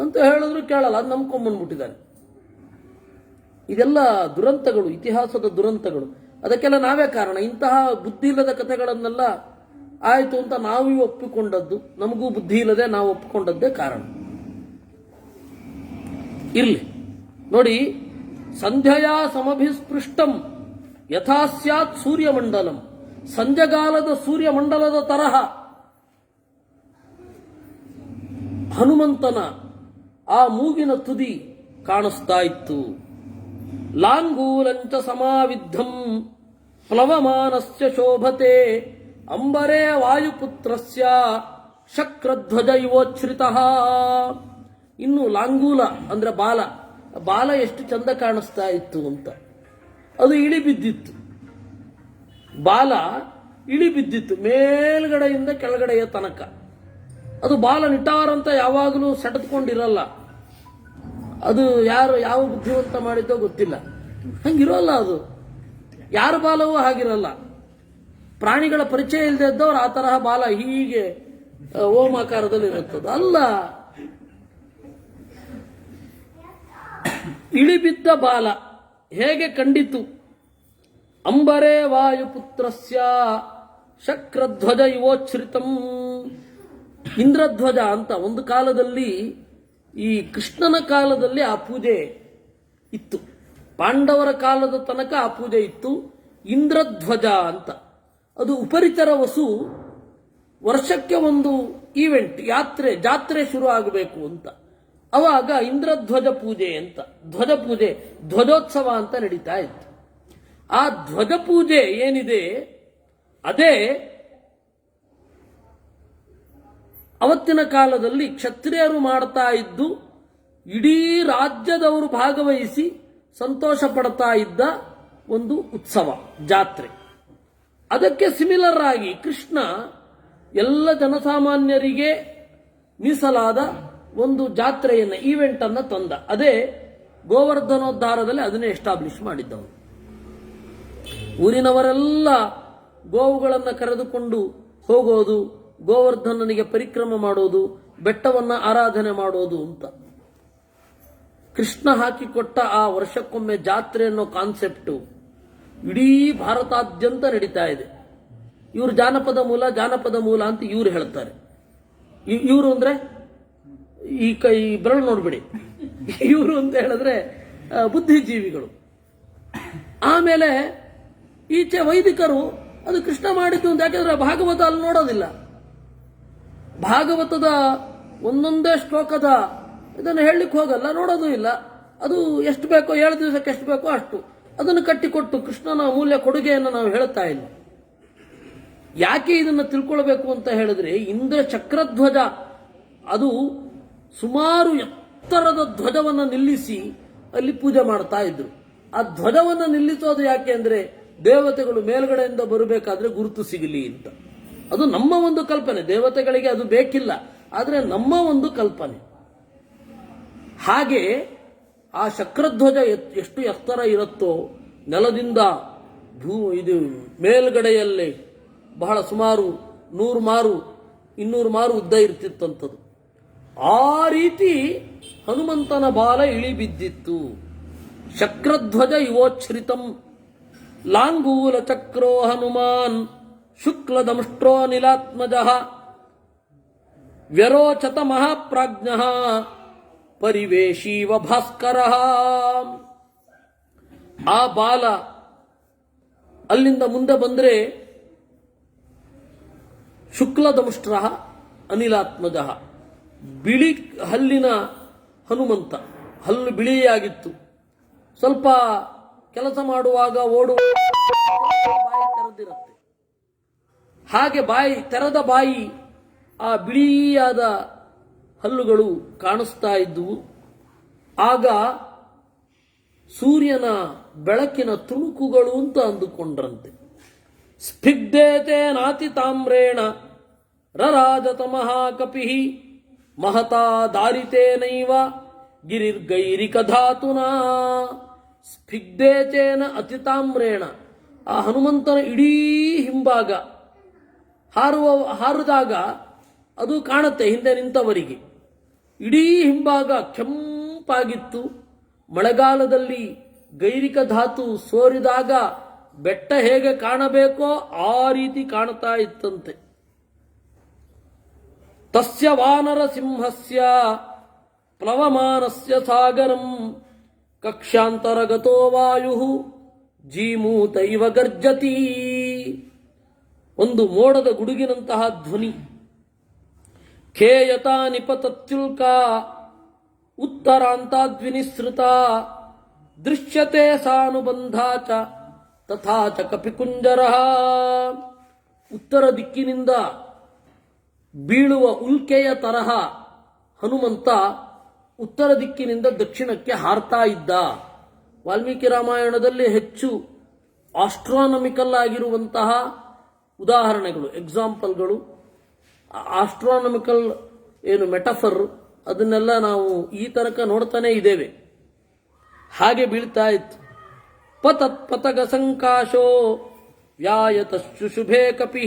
ಅಂತ ಹೇಳಿದ್ರು ಕೇಳಲ್ಲ, ಅದು ನಂಬ್ಕೊಂಡ್ಬಂದ್ಬಿಟ್ಟಿದ್ದಾರೆ. ಇದೆಲ್ಲ ದುರಂತಗಳು, ಇತಿಹಾಸದ ದುರಂತಗಳು. ಅದಕ್ಕೆಲ್ಲ ನಾವೇ ಕಾರಣ. ಇಂತಹ ಬುದ್ಧಿ ಇಲ್ಲದ ಕಥೆಗಳನ್ನೆಲ್ಲ ಆಯಿತು ಅಂತ ನಾವು ಒಪ್ಪಿಕೊಂಡದ್ದು, ನಮಗೂ ಬುದ್ಧಿ ಇಲ್ಲದೆ ನಾವು ಒಪ್ಪಿಕೊಂಡದ್ದೇ ಕಾರಣ. ಇರ್ಲಿ ನೋಡಿ, ಸಂಧ್ಯಯಾ ಸಮಭಿಸ್ಪೃಷ್ಟಂ ಯಥಾ ಸ್ಯಾತ್ ಸೂರ್ಯಮಂಡಲಂ. ಸಂಜೆಗಾಲದ ಸೂರ್ಯಮಂಡಲದ ತರಹ ಹನುಮಂತನ ಆ ಮೂಗಿನ ತುದಿ ಕಾಣಿಸ್ತಾ ಇತ್ತು. ಲಾಂಗೂಲಂಚ ಸಮಾವಿದ್ಧಂ ಪ್ಲವಮಾನಸ್ಯ ಶೋಭತೆ ಅಂಬರೇ ವಾಯುಪುತ್ರಸ್ಯ ಶಕ್ರಧ್ವಜ ಇವೋಚ್ಛ್ರಿತಃ. ಇನ್ನು ಲಾಂಗೂಲ ಅಂದ್ರೆ ಬಾಲ ಎಷ್ಟು ಚಂದ ಕಾಣಿಸ್ತಾ ಇತ್ತು ಅಂತ. ಅದು ಇಳಿ ಬಿದ್ದಿತ್ತು. ಬಾಲ ಇಳಿ ಬಿದ್ದಿತ್ತು ಮೇಲ್ಗಡೆಯಿಂದ ಕೆಳಗಡೆಯ ತನಕ. ಅದು ಬಾಲ ನಿಟಾರಂತ ಯಾವಾಗಲೂ ಸೆಟೆದುಕೊಂಡಿರಲ್ಲ. ಅದು ಯಾವ ಬುದ್ಧಿವಂತ ಮಾಡಿದ್ದೋ ಗೊತ್ತಿಲ್ಲ, ಹಂಗಿರೋಲ್ಲ. ಅದು ಯಾರ ಬಾಲವೂ ಹಾಗಿರಲ್ಲ. ಪ್ರಾಣಿಗಳ ಪರಿಚಯ ಇಲ್ಲದೆ ಇದ್ದವ್ರು ಆ ತರಹ ಬಾಲ ಹೀಗೆ ಓಮಾಕಾರದಲ್ಲಿ ಇರುತ್ತದೆ. ಅಲ್ಲ, ಇಳಿಬಿದ್ದ ಬಾಲ ಹೇಗೆ ಕಂಡಿತು? ಅಂಬರೇ ವಾಯುಪುತ್ರಸ್ಯ ಶಕ್ರಧ್ವಜ ಯುವೋಚ್ಛ್ರಿತಂ. ಇಂದ್ರಧ್ವಜ ಅಂತ ಒಂದು ಕಾಲದಲ್ಲಿ, ಈ ಕೃಷ್ಣನ ಕಾಲದಲ್ಲಿ ಆ ಪೂಜೆ ಇತ್ತು. ಪಾಂಡವರ ಕಾಲದ ತನಕ ಆ ಪೂಜೆ ಇತ್ತು. ಇಂದ್ರಧ್ವಜ ಅಂತ ಅದು ಉಪರಿತರ ವಸು. ವರ್ಷಕ್ಕೆ ಒಂದು ಈವೆಂಟ್, ಜಾತ್ರೆ ಶುರು ಆಗಬೇಕು ಅಂತ. ಅವಾಗ ಇಂದ್ರಧ್ವಜ ಪೂಜೆ ಅಂತ, ಧ್ವಜ ಪೂಜೆ, ಧ್ವಜೋತ್ಸವ ಅಂತ ನಡೀತಾ ಇತ್ತು. ಆ ಧ್ವಜ ಪೂಜೆ ಏನಿದೆ ಅದೇ ಅವತ್ತಿನ ಕಾಲದಲ್ಲಿ ಕ್ಷತ್ರಿಯರು ಮಾಡ್ತಾ ಇದ್ದು, ಇಡೀ ರಾಜ್ಯದವರು ಭಾಗವಹಿಸಿ ಸಂತೋಷ ಪಡ್ತಾ ಇದ್ದ ಒಂದು ಉತ್ಸವ, ಜಾತ್ರೆ. ಅದಕ್ಕೆ ಸಿಮಿಲರ್ ಆಗಿ ಕೃಷ್ಣ ಎಲ್ಲ ಜನಸಾಮಾನ್ಯರಿಗೆ ಮೀಸಲಾದ ಒಂದು ಜಾತ್ರೆಯನ್ನು, ಈವೆಂಟ್ ಅನ್ನು ತಂದ. ಅದೇ ಗೋವರ್ಧನೋದ್ಧಾರದಲ್ಲಿ ಅದನ್ನೇ ಎಸ್ಟಾಬ್ಲಿಷ್ ಮಾಡಿದ್ದವರು. ಊರಿನವರೆಲ್ಲ ಗೋವುಗಳನ್ನು ಕರೆದುಕೊಂಡು ಹೋಗೋದು, ಗೋವರ್ಧನನಿಗೆ ಪರಿಕ್ರಮ ಮಾಡೋದು, ಬೆಟ್ಟವನ್ನು ಆರಾಧನೆ ಮಾಡೋದು ಅಂತ ಕೃಷ್ಣ ಹಾಕಿಕೊಟ್ಟ ಆ ವರ್ಷಕ್ಕೊಮ್ಮೆ ಜಾತ್ರೆ ಅನ್ನೋ ಕಾನ್ಸೆಪ್ಟು ಇಡೀ ಭಾರತಾದ್ಯಂತ ನಡೀತಾ ಇದೆ. ಇವರು ಜಾನಪದ ಮೂಲ ಅಂತ ಇವ್ರು ಹೇಳ್ತಾರೆ. ಇವರು ಅಂದ್ರೆ ಈ ಬೆರಳು ನೋಡ್ಬಿಡಿ, ಇವರು ಅಂತ ಹೇಳಿದ್ರೆ ಬುದ್ಧಿಜೀವಿಗಳು. ಆಮೇಲೆ ಈಚೆ ವೈದಿಕರು ಅದು ಕೃಷ್ಣ ಮಾಡಿದ್ದು ಅಂತ, ಯಾಕೆಂದ್ರೆ ಭಾಗವತ ಅಲ್ಲಿ ನೋಡೋದಿಲ್ಲ. ಭಾಗವತದ ಒಂದೊಂದೇ ಶ್ಲೋಕದ ಇದನ್ನು ಹೇಳಲಿಕ್ಕೆ ಹೋಗಲ್ಲ, ನೋಡೋದು ಇಲ್ಲ. ಅದು ಎಷ್ಟು ಬೇಕೋ 7 ದಿವಸಕ್ಕೆ ಎಷ್ಟು ಬೇಕೋ ಅಷ್ಟು ಅದನ್ನು ಕಟ್ಟಿಕೊಟ್ಟು ಕೃಷ್ಣನ ಅಮೂಲ್ಯ ಕೊಡುಗೆಯನ್ನು ನಾವು ಹೇಳ್ತಾ ಇಲ್ಲ. ಯಾಕೆ ಇದನ್ನು ತಿಳ್ಕೊಳ್ಬೇಕು ಅಂತ ಹೇಳಿದ್ರೆ, ಇಂದ್ರ ಚಕ್ರಧ್ವಜ ಅದು ಸುಮಾರು ಎತ್ತರದ ಧ್ವಜವನ್ನು ನಿಲ್ಲಿಸಿ ಅಲ್ಲಿ ಪೂಜೆ ಮಾಡ್ತಾ ಇದ್ರು. ಆ ಧ್ವಜವನ್ನು ನಿಲ್ಲಿಸೋದು ಯಾಕೆ ಅಂದ್ರೆ, ದೇವತೆಗಳು ಮೇಲ್ಗಡೆಯಿಂದ ಬರಬೇಕಾದ್ರೆ ಗುರುತು ಸಿಗಲಿ ಅಂತ. ಅದು ನಮ್ಮ ಒಂದು ಕಲ್ಪನೆ, ದೇವತೆಗಳಿಗೆ ಅದು ಬೇಕಿಲ್ಲ, ಆದರೆ ನಮ್ಮ ಒಂದು ಕಲ್ಪನೆ. ಹಾಗೆ ಆ ಶಕ್ರಧ್ವಜ ಎಷ್ಟು ಎತ್ತರ ಇರುತ್ತೋ, ನೆಲದಿಂದ ಇದು ಮೇಲ್ಗಡೆಯಲ್ಲೇ ಬಹಳ ಸುಮಾರು 100 ಮಾರು 200 ಮಾರು ಉದ್ದ ಇರ್ತಿತ್ತಂಥದ್ದು. ಆ ರೀತಿ ಹನುಮಂತನ ಬಾಲ ಇಳಿ ಬಿದ್ದಿತ್ತು. ಶಕ್ರಧ್ವಜ ಯುವೋಚ್ಛ್ರಿತಂ ಲಾಂಗೂಲ ಚಕ್ರೋ ಹನುಮಾನ್ ಶುಕ್ಲದಮಷ್ಟ್ರೋ ನಿಲಾತ್ಮಜಃ ವ್ಯರೋಚತ ಮಹಾಪ್ರಾಜ್ಞಃ ಪರಿವೇಶೀವ ಭಾಸ್ಕರಃ. ಆ ಬಾಲ ಅಲ್ಲಿಂದ ಮುಂದೆ ಬಂದ್ರೆ ಶುಕ್ಲದಮಷ್ಟ್ರ ಅನಿಲಾತ್ಮಜಃ, ಬಿಳಿ ಹಲ್ಲಿನ ಹನುಮಂತ. ಹಲ್ಲು ಬಿಳಿಯಾಗಿತ್ತು, ಸ್ವಲ್ಪ ಕೆಲಸ ಮಾಡುವಾಗ ಓಡುವ ಬಾಯಿ ತೆರೆದಿರುತ್ತೆ. ಹಾಗೆ ತೆರೆದ ಬಾಯಿ, ಆ ಬಿಳಿಯಾದ ಹಲ್ಲುಗಳು ಕಾಣಿಸ್ತಾ ಇದ್ದುವು. ಆಗ ಸೂರ್ಯನ ಬೆಳಕಿನ ತುಣುಕುಗಳು ಅಂತ ಅಂದುಕೊಂಡ್ರಂತೆ. ಸ್ಫಿಗ್ಧೇತೆ ನಾತಿ ತಾಮ್ರೇಣ ರರಾಜತ ಮಹಾಕಪಿ ಮಹತಾ ದಾರಿತೇನೈವ ಗಿರಿರ್ಗೈರಿಕ ಧಾತುನಾ. ಸ್ಫಿಗ್ಧೇತೇನ ಅತಿತಾಮ್ರೇಣ, ಆ ಹನುಮಂತನ ಇಡೀ ಹಿಂಭಾಗ ಹಾರಿದಾಗ ಅದು ಕಾಣುತ್ತೆ ಹಿಂದೆ ನಿಂತವರಿಗೆ. ಇಡೀ ಹಿಂಭಾಗ ಕೆಂಪಾಗಿತ್ತು. ಮಳೆಗಾಲದಲ್ಲಿ ಗೈರಿಕ ಧಾತು ಸೋರಿದಾಗ ಬೆಟ್ಟ ಹೇಗೆ ಕಾಣಬೇಕೋ ಆ ರೀತಿ ಕಾಣ್ತಾ ಇತ್ತಂತೆ. ತಸ್ಯ ವಾನರ ಸಿಂಹಸ್ಯ ಪ್ಲವಮಾನಸ್ಯ ಸಾಗರಂ ಕಕ್ಷಾಂತರಗತೋ ವಾಯು ಜೀಮೂತೈವ ಗರ್ಜತಿ. ಒಂದು ಮೋಡದ ಗುಡುಗಿನಂತಹ ಧ್ವನಿ. ಖೇಯತಾ ನಿಪತತ್ಯುಲ್ಕ ಉತ್ತರಾಂತಾದ್ವಿನಿಸೃತ ದೃಶ್ಯತೆ ಸಾನುಬಂಧಾ ಚ ತಥಾ ಚ ಕಪಿಕುಂಜರಃ. ಉತ್ತರ ದಿಕ್ಕಿನಿಂದ ಬೀಳುವ ಉಲ್ಕೆಯ ತರಹ ಹನುಮಂತ ಉತ್ತರ ದಿಕ್ಕಿನಿಂದ ದಕ್ಷಿಣಕ್ಕೆ ಹಾರ್ತಾ ಇದ್ದ. ವಾಲ್ಮೀಕಿ ರಾಮಾಯಣದಲ್ಲಿ ಹೆಚ್ಚು ಆಸ್ಟ್ರಾನಮಿಕಲ್ ಆಗಿರುವಂತಹ ಉದಾಹರಣೆಗಳು, ಎಕ್ಸಾಂಪಲ್ಗಳು, ಆಸ್ಟ್ರಾನಮಿಕಲ್ ಏನು ಮೆಟಫರ್, ಅದನ್ನೆಲ್ಲ ನಾವು ಈ ತನಕ ನೋಡ್ತಾನೆ ಇದ್ದೇವೆ. ಹಾಗೆ ಬೀಳ್ತಾ ಇತ್ತು. ಪತಗ ಸಂಕಾಶೋ ವ್ಯಾಯತಶುಭೇ ಕಪಿ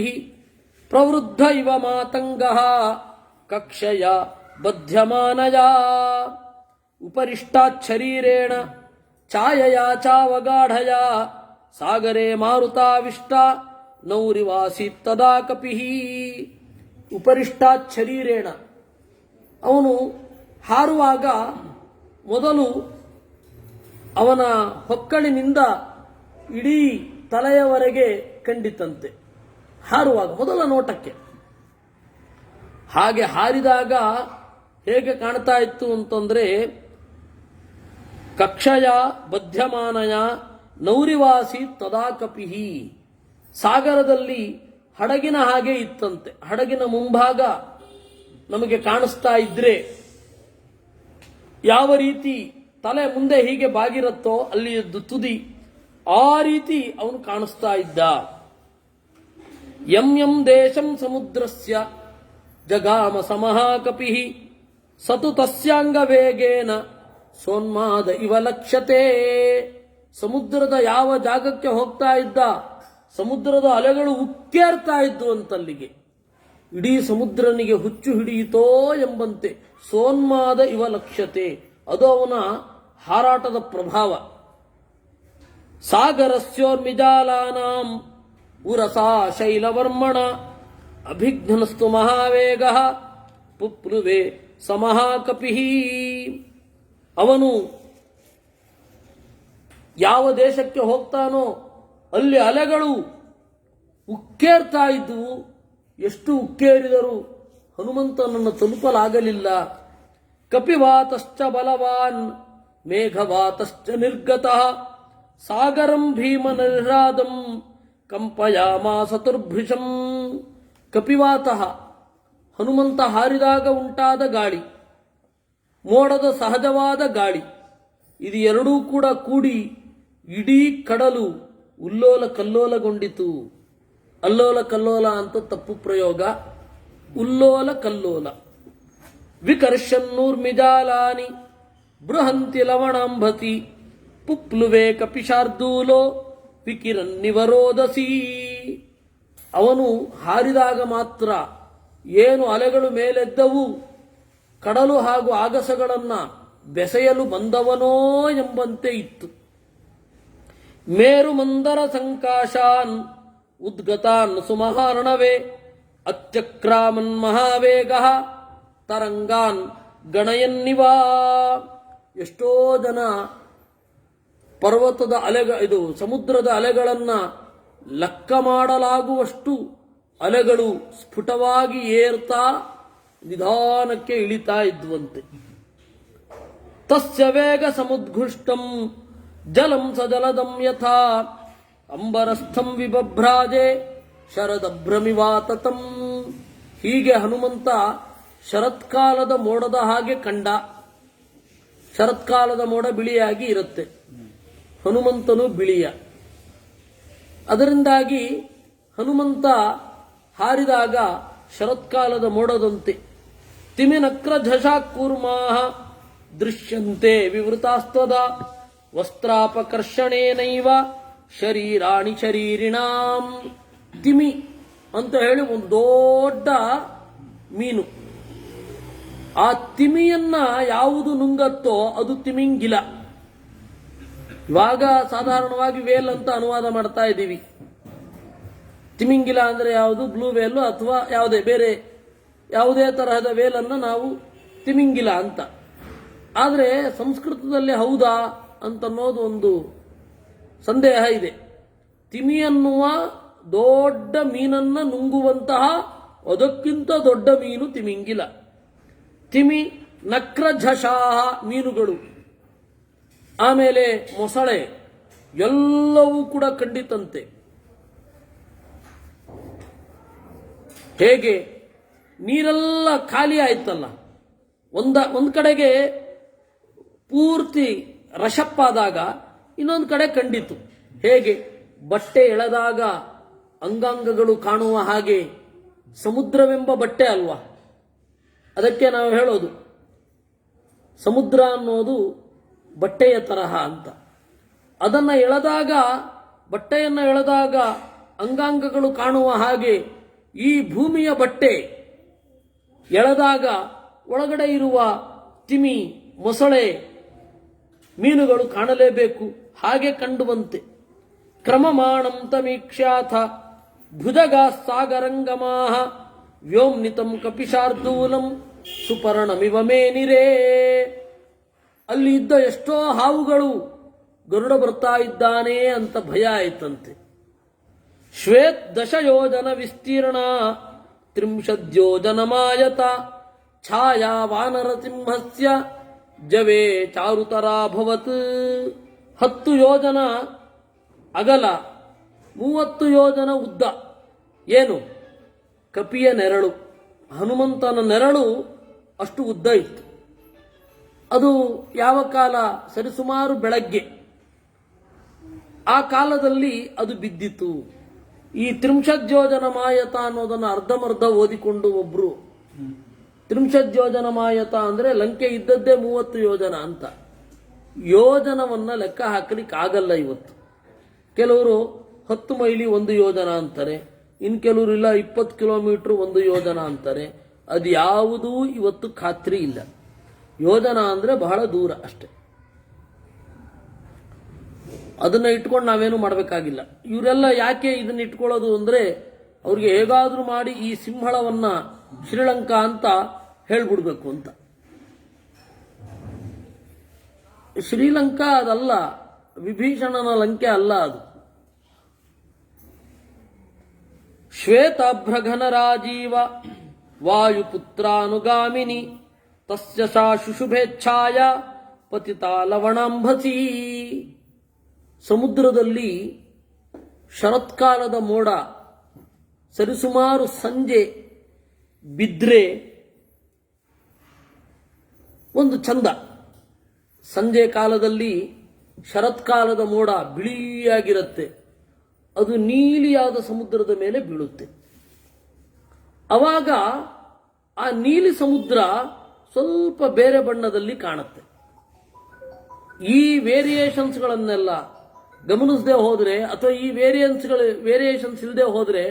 ಪ್ರವೃದ್ಧ ಇವ ಮಾತಂಗ ಕಕ್ಷಯ ಬಧ್ಯಮಾನಯ ಉಪರಿಷ್ಟಾಚ್ಛರೀರೇಣ ಛಾಯಯ ಚಾವಗಾಢಯ ಸಾಗರೇ ಮಾರುತಾವಿಷ್ಟ ನೌರಿವಾಸಿ ತದಾ ಕಪಿ. ಉಪರಿಷ್ಟಾಚ್ಛರೀರೇಣ, ಅವನು ಹಾರುವಾಗ ಮೊದಲು ಅವನ ಹೊಕ್ಕಳಿನಿಂದ ಇಡೀ ತಲೆಯವರೆಗೆ ಕಂಡಿತಂತೆ, ಹಾರುವಾಗ ಮೊದಲ ನೋಟಕ್ಕೆ. ಹಾಗೆ ಹಾರಿದಾಗ ಹೇಗೆ ಕಾಣ್ತಾ ಇತ್ತು ಅಂತಂದ್ರೆ, ಕಕ್ಷಯ ಬಧ್ಯಮಾನಯ ನೌರಿವಾಸಿ ತದಾ ಕಪಿಹಿ, ಸಾಗರದಲ್ಲಿ ಹಡಗಿನ ಹಾಗೆ ಇತ್ತಂತೆ. ಹಡಗಿನ ಮುಂಭಾಗ ನಮಗೆ ಕಾಣಿಸ್ತಾ ಇದ್ರೆ ಯಾವ ರೀತಿ ತಲೆ ಮುಂದೆ ಹೀಗೆ ಬಾಗಿರುತ್ತೋ ಅಲ್ಲಿಯದ್ದು ತುದಿ, ಆ ರೀತಿ ಅವನು ಕಾಣಿಸ್ತಾ ಇದ್ದ. ಯಂ ಯಂ ದೇಶಂ ಸಮುದ್ರಸ್ಯ ಜಗಾಮ ಸಮಃ ಕಪಿ ಸತು ತಸ್ಯಾಂಗ ವೇಗೇನ ಸೋನ್ಮಾದ ಇವ ಲಕ್ಷ್ಯತೆ. ಸಮುದ್ರದ ಯಾವ ಜಾಗಕ್ಕೆ ಹೋಗ್ತಾ ಇದ್ದ, ಸಮುದ್ರದ ಅಲೆಗಳು ಉಕ್ಕೇರ್ತಾ ಇದ್ದು ಅಂತಲ್ಲಿಗೆ. ಇಡೀ ಸಮುದ್ರನಿಗೆ ಹುಚ್ಚು ಹಿಡಿಯಿತೋ ಎಂಬಂತೆ ಸೋನ್ಮಾದ ಇವ ಲಕ್ಷ್ಯತೆ, ಅದು ಅವನ ಹಾರಾಟದ ಪ್ರಭಾವ. ಸಾಗರಸ್ಯೋರ್ಮಿಜಾಲಾನಾಂ ಉರಸಾ ಶೈಲವರ್ಮಣ ಅಭಿಘ್ನಸ್ತು ಮಹಾವೇಗ ಪುಪ್ಲುವೆ ಸಮಹಾಕಪಿ. ಅವನು ಯಾವ ದೇಶಕ್ಕೆ ಹೋಗ್ತಾನೋ ಅಲ್ಲಿ ಅಲೆಗಳು ಉಕ್ಕೇರ್ತಾ ಇದ್ದುವು. ಎಷ್ಟು ಉಕ್ಕೇರಿದರೂ ಹನುಮಂತನನ್ನು ತಲುಪಲಾಗಲಿಲ್ಲ. ಕಪಿವಾತಶ್ಚ ಬಲವಾನ್ ಮೇಘವಾತಶ್ಚ ನಿರ್ಗತಃ ಸಾಗರಂ ಭೀಮ ನಿರ್ಹ್ರಾದಂ ಕಂಪಯಾಮಾಸ ತುರ್ಭೃಶಂ. ಕಪಿವಾತಃ, ಹನುಮಂತ ಹಾರಿದಾಗ ಉಂಟಾದ ಗಾಳಿ, ಮೋಡದ ಸಹಜವಾದ ಗಾಳಿ, ಇದು ಎರಡೂ ಕೂಡ ಕೂಡಿ ಇಡೀ ಕಡಲು ಉಲ್ಲೋಲ ಕಲ್ಲೋಲಗೊಂಡಿತು. ಅಲ್ಲೋಲ ಕಲ್ಲೋಲ ಅಂತ ತಪ್ಪು ಪ್ರಯೋಗ, ಉಲ್ಲೋಲ ಕಲ್ಲೋಲ. ವಿಕರ್ಷನ್ನೂರ್ಮಿಜಾಲಾನಿ ಬೃಹಂತಿ ಲವಣಾಂಭತಿ ಪುಪ್ಲುವೆ ಕಪಿಶಾರ್ದೂಲೋ ವಿಕಿರನ್ನಿವರೋದಸಿ. ಅವನು ಹಾರಿದಾಗ ಮಾತ್ರ ಏನು ಅಲೆಗಳು ಮೇಲೆದ್ದವು, ಕಡಲು ಹಾಗೂ ಆಗಸಗಳನ್ನ ಬೆಸೆಯಲು ಬಂದವನೋ ಎಂಬಂತೆ ಇತ್ತು. ಮೇರು ಮಂದರ ಸಂಕಾಶಾನ್ ಉದ್ಗತಾನ್ ಸುಮಹಾರ್ಣವೇ ಅತ್ಯಕ್ರಾಮನ್ ಮಹಾವೇಗ ತರಂಗಾನ್ ಗಣಯನ್ನಿವಾ. ಎಷ್ಟೋ ಜನ ಪರ್ವತದ ಇದು ಸಮುದ್ರದ ಅಲೆಗಳನ್ನ ಲೆಕ್ಕ ಮಾಡಲಾಗುವಷ್ಟು ಅಲೆಗಳು ಸ್ಫುಟವಾಗಿ ಏರ್ತಾ ನಿಧಾನಕ್ಕೆ ಇಳಿತಾ ಇದ್ವಂತೆ. ತಸ್ಯ ವೇಗ ಸಮುದ್ಘುಷ್ಟಂ ಜಲಂ ಸಜಲದಂ ಯಥಾ ಅಂಬರಸ್ಥಂ ವಿಬಭ್ರಾಜೆ ಶರದಭ್ರಮಿವಾತತಂ. ಹೀಗೆ ಹನುಮಂತ ಶರತ್ಕಾಲದ ಮೋಡದ ಹಾಗೆ ಕಂಡ. ಶರತ್ಕಾಲದ ಮೋಡ ಬಿಳಿಯಾಗಿ ಇರುತ್ತೆ, ಹನುಮಂತನು ಬಿಳಿಯ. ಅದರಿಂದಾಗಿ ಹನುಮಂತ ಹಾರಿದಾಗ ಶರತ್ಕಾಲದ ಮೋಡದಂತೆ. ತಿಮಿನಕ್ರ ಝಷಾಕೂರ್ಮಾಹ ದೃಶ್ಯಂತೆ ವಿವೃತಾಸ್ತದ ವಸ್ತ್ರಾಪಕರ್ಷಣೇನೈವ ಶರೀರಾಣಿ ಶರೀರಿಣಾಂ. ತಿಮಿ ಅಂತ ಹೇಳಿ ಒಂದು ದೊಡ್ಡ ಮೀನು. ಆ ತಿಮಿಯನ್ನ ಯಾವುದು ನುಂಗತ್ತೋ ಅದು ತಿಮಿಂಗಿಲ. ಇವಾಗ ಸಾಧಾರಣವಾಗಿ ವೇಲ್ ಅಂತ ಅನುವಾದ ಮಾಡ್ತಾ ಇದ್ದೀವಿ. ತಿಮಿಂಗಿಲ ಅಂದ್ರೆ ಯಾವುದು? ಬ್ಲೂ ವೇಲ್ ಅಥವಾ ಬೇರೆ ಯಾವುದೇ ತರಹದ ವೇಲನ್ನು ನಾವು ತಿಮಿಂಗಿಲ ಅಂತ. ಆದರೆ ಸಂಸ್ಕೃತದಲ್ಲಿ ಹೌದಾ ಅಂತನ್ನೋದು ಒಂದು ಸಂದೇಹ ಇದೆ. ತಿಮಿ ಅನ್ನುವ ದೊಡ್ಡ ಮೀನನ್ನ ನುಂಗುವಂತಹ ಅದಕ್ಕಿಂತ ದೊಡ್ಡ ಮೀನು ತಿಮಿಂಗಿಲ. ತಿಮಿ, ನಕ್ರಝಷಾಹ ಮೀನುಗಳು, ಆಮೇಲೆ ಮೊಸಳೆ, ಎಲ್ಲವೂ ಕೂಡ ಕಂಡಿತಂತೆ. ಹೇಗೆ ನೀರೆಲ್ಲ ಖಾಲಿ ಆಯ್ತಲ್ಲ, ಒಂದ್ ಕಡೆಗೆ ಪೂರ್ತಿ ರಶಪ್ಪಾದಾಗ ಇನ್ನೊಂದು ಕಡೆ ಕಂಡಿತು. ಹೇಗೆ? ಬಟ್ಟೆ ಎಳೆದಾಗ ಅಂಗಾಂಗಗಳು ಕಾಣುವ ಹಾಗೆ ಸಮುದ್ರವೆಂಬ ಬಟ್ಟೆ ಅಲ್ವಾ. ಅದಕ್ಕೆ ನಾವು ಹೇಳೋದು ಸಮುದ್ರ ಅನ್ನೋದು ಬಟ್ಟೆಯ ತರಹ ಅಂತ. ಅದನ್ನು ಎಳೆದಾಗ, ಬಟ್ಟೆಯನ್ನು ಎಳೆದಾಗ ಅಂಗಾಂಗಗಳು ಕಾಣುವ ಹಾಗೆ ಈ ಭೂಮಿಯ ಬಟ್ಟೆ ಎಳೆದಾಗ ಒಳಗಡೆ ಇರುವ ತಿಮಿ, ಮೊಸಳೆ, ಮೀನುಗಳು ಕಾಣಲೇಬೇಕು. ಹಾಗೆ ಕಂಡುಬಂತೆ. ಕ್ರಮಮಾಣಂ ತಮೀಕ್ಷ್ಯಾಥ ಭುಜಗಾ ಸಾಗರಂಗಮಾಹ ವ್ಯೋಮ್ನಿತಂ ಕಪಿಶಾರ್ದೂಲಂ ಸುಪರ್ಣಮಿವ ಮೇನಿರೇ. ಅಲ್ಲಿ ಇದ್ದ ಎಷ್ಟೋ ಹಾವುಗಳು ಗರುಡ ಬರ್ತಾ ಇದ್ದಾನೆ ಅಂತ ಭಯ ಆಯ್ತಂತೆ. ಶ್ವೇತ್ 10 ಯೋಜನ ವಿಸ್ತೀರ್ಣ 30 ಯೋಜನಮಾಯತ ಛಾಯಾ ವಾನರ ಸಿಂಹಸ್ಯ ಜವೇ ಚಾರುತರಾಭವತ್. 10 ಯೋಜನ ಅಗಲ, 30 ಯೋಜನ ಉದ್ದ. ಏನು? ಕಪಿಯ ನೆರಳು, ಹನುಮಂತನ ನೆರಳು ಅಷ್ಟು ಉದ್ದ ಇತ್ತು. ಅದು ಯಾವ ಕಾಲ? ಸರಿಸುಮಾರು ಬೆಳಗ್ಗೆ. ಆ ಕಾಲದಲ್ಲಿ ಅದು ಬಿದ್ದಿತು. ಈ 30 ಯೋಜನ ಮಾಯತ ಅನ್ನೋದನ್ನು ಅರ್ಧಮರ್ಧ ಓದಿಕೊಂಡು ಒಬ್ರು, 30 ಯೋಜನ ಮಾಯತ ಅಂದ್ರೆ ಲಂಕೆ ಇದ್ದದ್ದೇ 30 ಯೋಜನ ಅಂತ. ಯೋಜನವನ್ನ ಲೆಕ್ಕ ಹಾಕಲಿಕ್ಕೆ ಆಗಲ್ಲ ಇವತ್ತು. ಕೆಲವರು 10 ಮೈಲಿ 1 ಯೋಜನ ಅಂತಾರೆ, ಇನ್ನು ಕೆಲವರು ಇಲ್ಲ 20 ಕಿಲೋಮೀಟರ್ 1 ಯೋಜನ ಅಂತಾರೆ. ಅದು ಯಾವುದೂ ಇವತ್ತು ಖಾತ್ರಿ ಇಲ್ಲ. ಯೋಜನ ಅಂದ್ರೆ ಬಹಳ ದೂರ ಅಷ್ಟೆ. ಅದನ್ನ ಇಟ್ಕೊಂಡು ನಾವೇನು ಮಾಡಬೇಕಾಗಿಲ್ಲ. ಇವರೆಲ್ಲ ಯಾಕೆ ಇದನ್ನ ಇಟ್ಕೊಳ್ಳೋದು ಅಂದ್ರೆ, ಅವ್ರಿಗೆ ಹೇಗಾದ್ರೂ ಮಾಡಿ ಈ ಸಿಂಹಳವನ್ನ ಶ್ರೀಲಂಕಾ ಅಂತ ಹೇಳ್ಬಿಡ್ಬೇಕು ಅಂತ. ಶ್ರೀಲಂಕಾ ಅದಲ್ಲ, ವಿಭೀಷಣನ ಲಂಕೆ ಅಲ್ಲ ಅದು. ಶ್ವೇತಾಭ್ರಘನ ರಾಜೀವ ವಾಯುಪುತ್ರಾನುಗಾಮಿನಿ ತಸ್ಯ ಸಾ ಶುಶುಭೇಚ್ಛಾಯ ಪತಿತಾ ಲವಣಾಂಭಸಿ. ಸಮುದ್ರದಲ್ಲಿ ಶರತ್ಕಾಲದ ಮೋಡ ಸರಿಸುಮಾರು ಸಂಜೆ ಬಿದ್ರೆ ಒಂದು ಚಂದ. ಸಂಜೆ ಕಾಲದಲ್ಲಿ ಶರತ್ಕಾಲದ ಮೋಡ ಬಿಳಿಯಾಗಿರುತ್ತೆ, ಅದು ನೀಲಿಯಾದ ಸಮುದ್ರದ ಮೇಲೆ ಬೀಳುತ್ತೆ. ಅವಾಗ ಆ ನೀಲಿ ಸಮುದ್ರ ಸ್ವಲ್ಪ ಬೇರೆ ಬಣ್ಣದಲ್ಲಿ ಕಾಣುತ್ತೆ. ಈ ವೇರಿಯೇಷನ್ಸ್ಗಳನ್ನೆಲ್ಲ ಗಮನಿಸದೆ ಹೋದ್ರೆ, ಅಥವಾ ಈ ವೇರಿಯೇಷನ್ಸ್ ಇಲ್ಲದೆ ಹೋದ್ರೆ